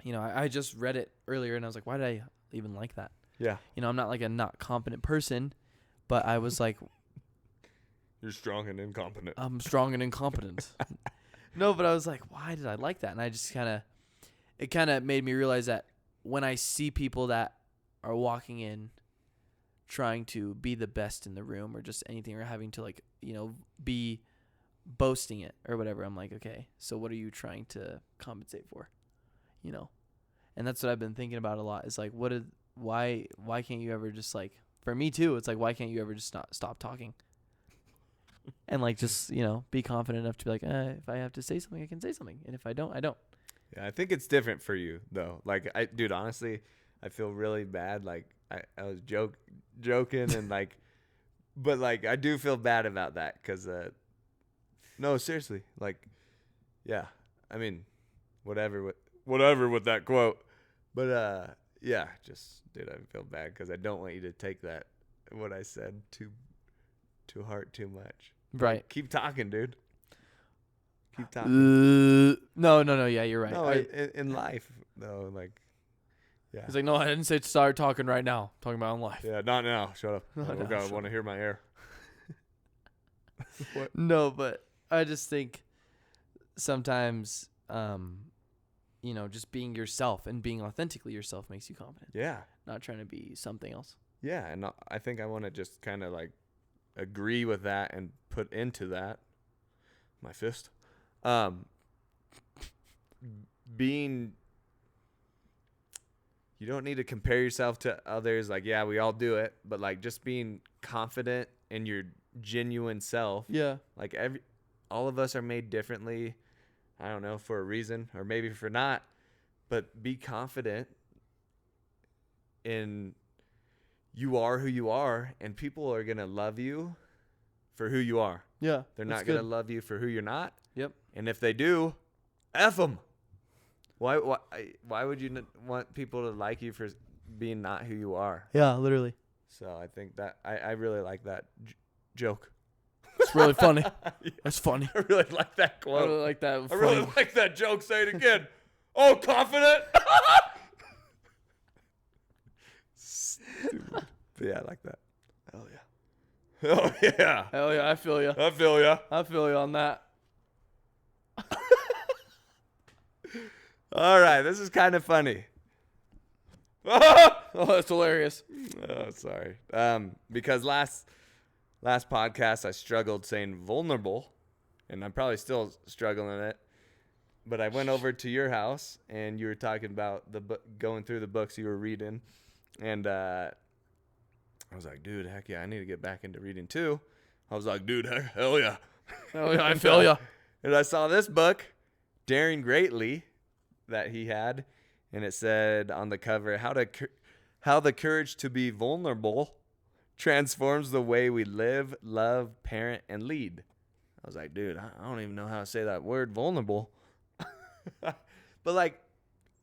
You know, I just read it earlier, and I was like, why did I even like that? Yeah. You know, I'm not like a not competent person, but I was like, You're strong and incompetent. I'm strong and incompetent. No, but I was like, why did I like that? And I just it kind of made me realize that when I see people that are walking in trying to be the best in the room or just anything or having to like, you know, be boasting it or whatever, I'm like, okay, so what are you trying to compensate for? You know? And that's what I've been thinking about a lot is like, why can't you ever just like, for me too, it's like, why can't you ever just not stop talking? And like just, you know, be confident enough to be like, if I have to say something, I can say something. And if I don't, I don't. Yeah, I think it's different for you though. Like, dude, honestly, I feel really bad. Like, I was joking and like, but like, I do feel bad about that because, no, seriously, like, yeah, I mean, whatever with that quote, but yeah, just dude, I feel bad because I don't want you to take that what I said to heart too much. Right. Keep talking, dude. Keep talking. No. Yeah, you're right. No, in life though, like, yeah. He's like, no, I didn't say start talking right now. I'm talking about in life. Yeah, not now. Shut up. Not Oh now, God, I shut want to hear my air. What? No, but I just think sometimes, you know, just being yourself and being authentically yourself makes you confident. Yeah. Not trying to be something else. Yeah, and I think I want to just kind of like agree with that and put into that my fist. Being, you don't need to compare yourself to others. Like, yeah, we all do it, but like just being confident in your genuine self. Yeah. Like all of us are made differently. I don't know, for a reason or maybe for not, but be confident in you are who you are, and people are gonna love you for who you are. Yeah. They're not gonna love you for who you're not. Yep. And if they do, F them. Why would you want people to like you for being not who you are? Yeah, literally. So I think that I really like that joke. It's really funny. Yeah, That's funny. I really like that I quote. really like that. I really like that joke. Say it again. Oh, confident. Stupid. But yeah, I like that. Hell yeah. Oh yeah. Hell yeah, I feel you. I feel ya. I feel you on that. All right, this is kind of funny. Oh, that's hilarious. Oh, sorry. Because last podcast I struggled saying vulnerable, and I'm probably still struggling in it. But I went over to your house, and you were talking about the book, going through the books you were reading, and I was like, dude, heck yeah, I need to get back into reading too. I was like, dude, hell yeah. Hell yeah, I feel you. And I saw this book, Daring Greatly, that he had, and it said on the cover, how the courage to be vulnerable transforms the way we live, love, parent, and lead. I was like, dude, I don't even know how to say that word, vulnerable. But like,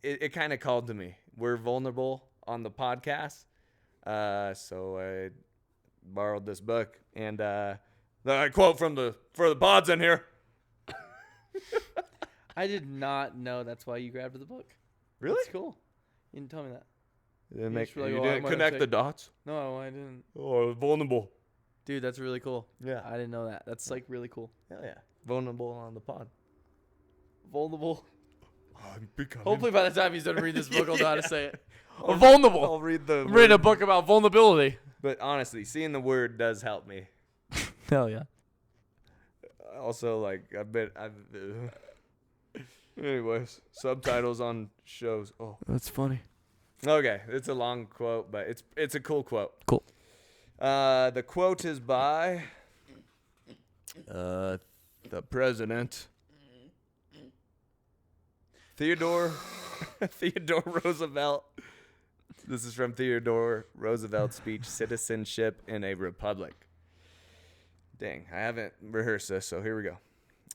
it kind of called to me. We're vulnerable on the podcast. So I borrowed this book, and I quote for the pods in here. I did not know that's why you grabbed the book. Really? That's cool. You didn't tell me that. You just were like, you "Oh, I'm didn't gonna connect take-" the dots? No, I didn't. Oh, vulnerable. Dude, that's really cool. Yeah. I didn't know that. That's like really cool. Hell yeah. Vulnerable on the pod. Vulnerable. I'm becoming. Hopefully by the time he's done reading this book, I'll know how to say it. I'll- Vulnerable. I'll read the I'm reading a word. book about vulnerability. But honestly, seeing the word does help me. Hell yeah. Also, like, anyways, subtitles on shows. Oh. That's funny. Okay, it's a long quote, but it's a cool quote. Cool. The quote is by the president, Theodore Roosevelt. This is from Theodore Roosevelt's speech, Citizenship in a Republic. Dang, I haven't rehearsed this, so here we go.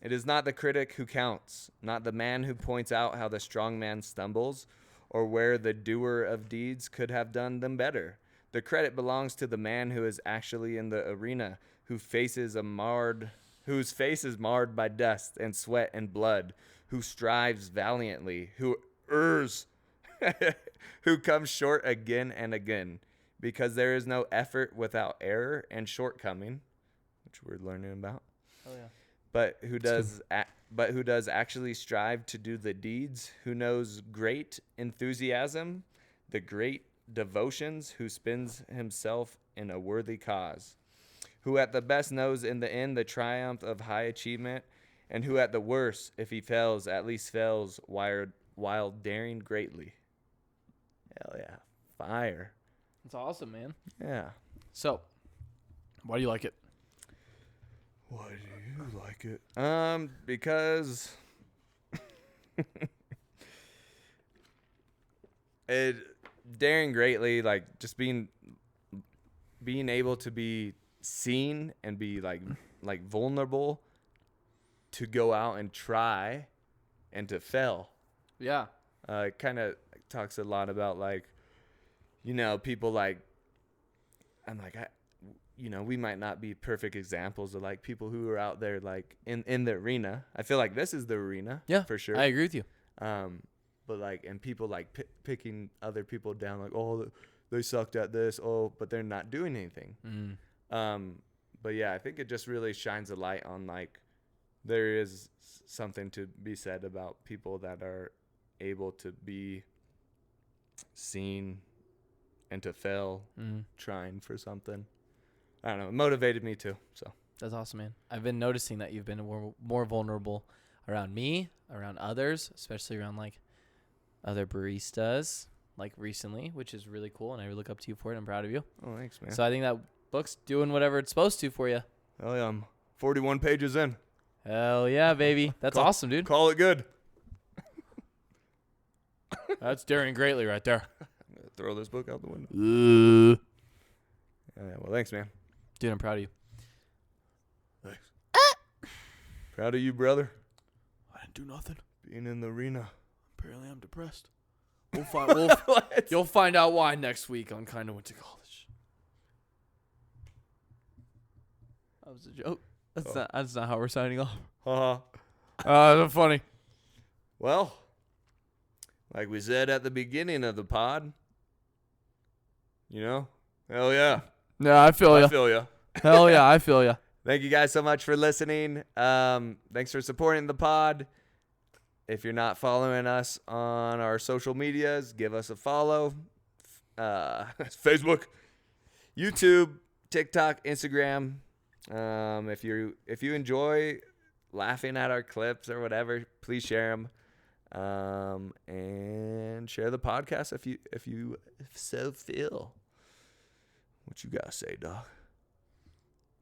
It is not the critic who counts, not the man who points out how the strong man stumbles, or where the doer of deeds could have done them better. The credit belongs to the man who is actually in the arena, whose face is marred by dust and sweat and blood, who strives valiantly, who errs, who comes short again and again, because there is no effort without error and shortcoming, which we're learning about. Oh yeah. But who does actually strive to do the deeds, who knows great enthusiasm, the great devotions, who spends himself in a worthy cause, who at the best knows in the end the triumph of high achievement, and who at the worst, if he fails, at least fails while daring greatly. Hell yeah. Fire. It's awesome, man. Yeah. So, why do you like it? Why do you like it? Because it daring greatly, like just being able to be seen and be like vulnerable to go out and try and to fail. Yeah. It kind of talks a lot about like, you know, people like, I'm like, we might not be perfect examples of like people who are out there like in the arena. I feel like this is the arena. Yeah, for sure. I agree with you. But like, and people like picking other people down, like, oh, they sucked at this. Oh, but they're not doing anything. But yeah, I think it just really shines a light on like, there is something to be said about people that are able to be seen and to fail trying for something. I don't know. It motivated me too. So That's awesome, man. I've been noticing that you've been more vulnerable around me, around others, especially around like other baristas, like recently, which is really cool. And I really look up to you for it. I'm proud of you. Oh, thanks, man. So I think that book's doing whatever it's supposed to for you. Oh yeah, I'm 41 pages in. Hell yeah, baby. That's awesome, dude. Call it good. That's daring greatly right there. I'm gonna throw this book out the window. Well, thanks, man. Dude, I'm proud of you. Thanks. Proud of you, brother. I didn't do nothing. Being in the arena. Apparently, I'm depressed. We'll find. You'll find out why next week on Kinda Went to College. That was a joke. That's not how we're signing off. That's funny. Well, like we said at the beginning of the pod, hell yeah. Yeah, I feel ya. I feel ya. Hell yeah, I feel ya. Thank you guys so much for listening. Thanks for supporting the pod. If you're not following us on our social medias, give us a follow. Facebook, YouTube, TikTok, Instagram. If you enjoy laughing at our clips or whatever, please share them. And share the podcast if you so feel. What you gotta say, dog?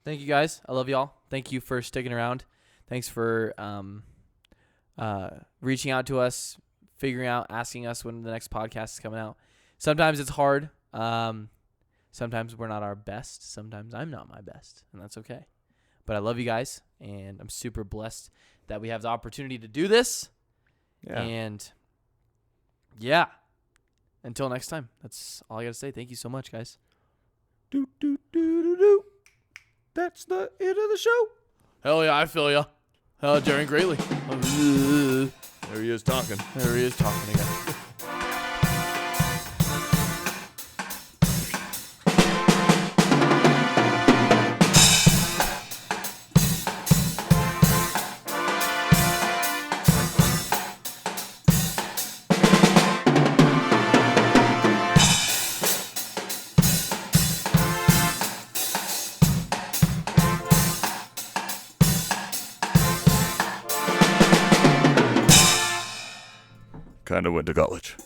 Thank you guys. I love y'all. Thank you for sticking around. Thanks for reaching out to us, figuring out, asking us when the next podcast is coming out. Sometimes it's hard. Sometimes we're not our best. Sometimes I'm not my best, and that's okay. But I love you guys, and I'm super blessed that we have the opportunity to do this. Yeah. And yeah, until next time, that's all I got to say. Thank you so much, guys. That's the end of the show. Hell yeah, I feel ya. Hell, Jerry Greatly. There he is talking. There he is talking again. Kinda went to college.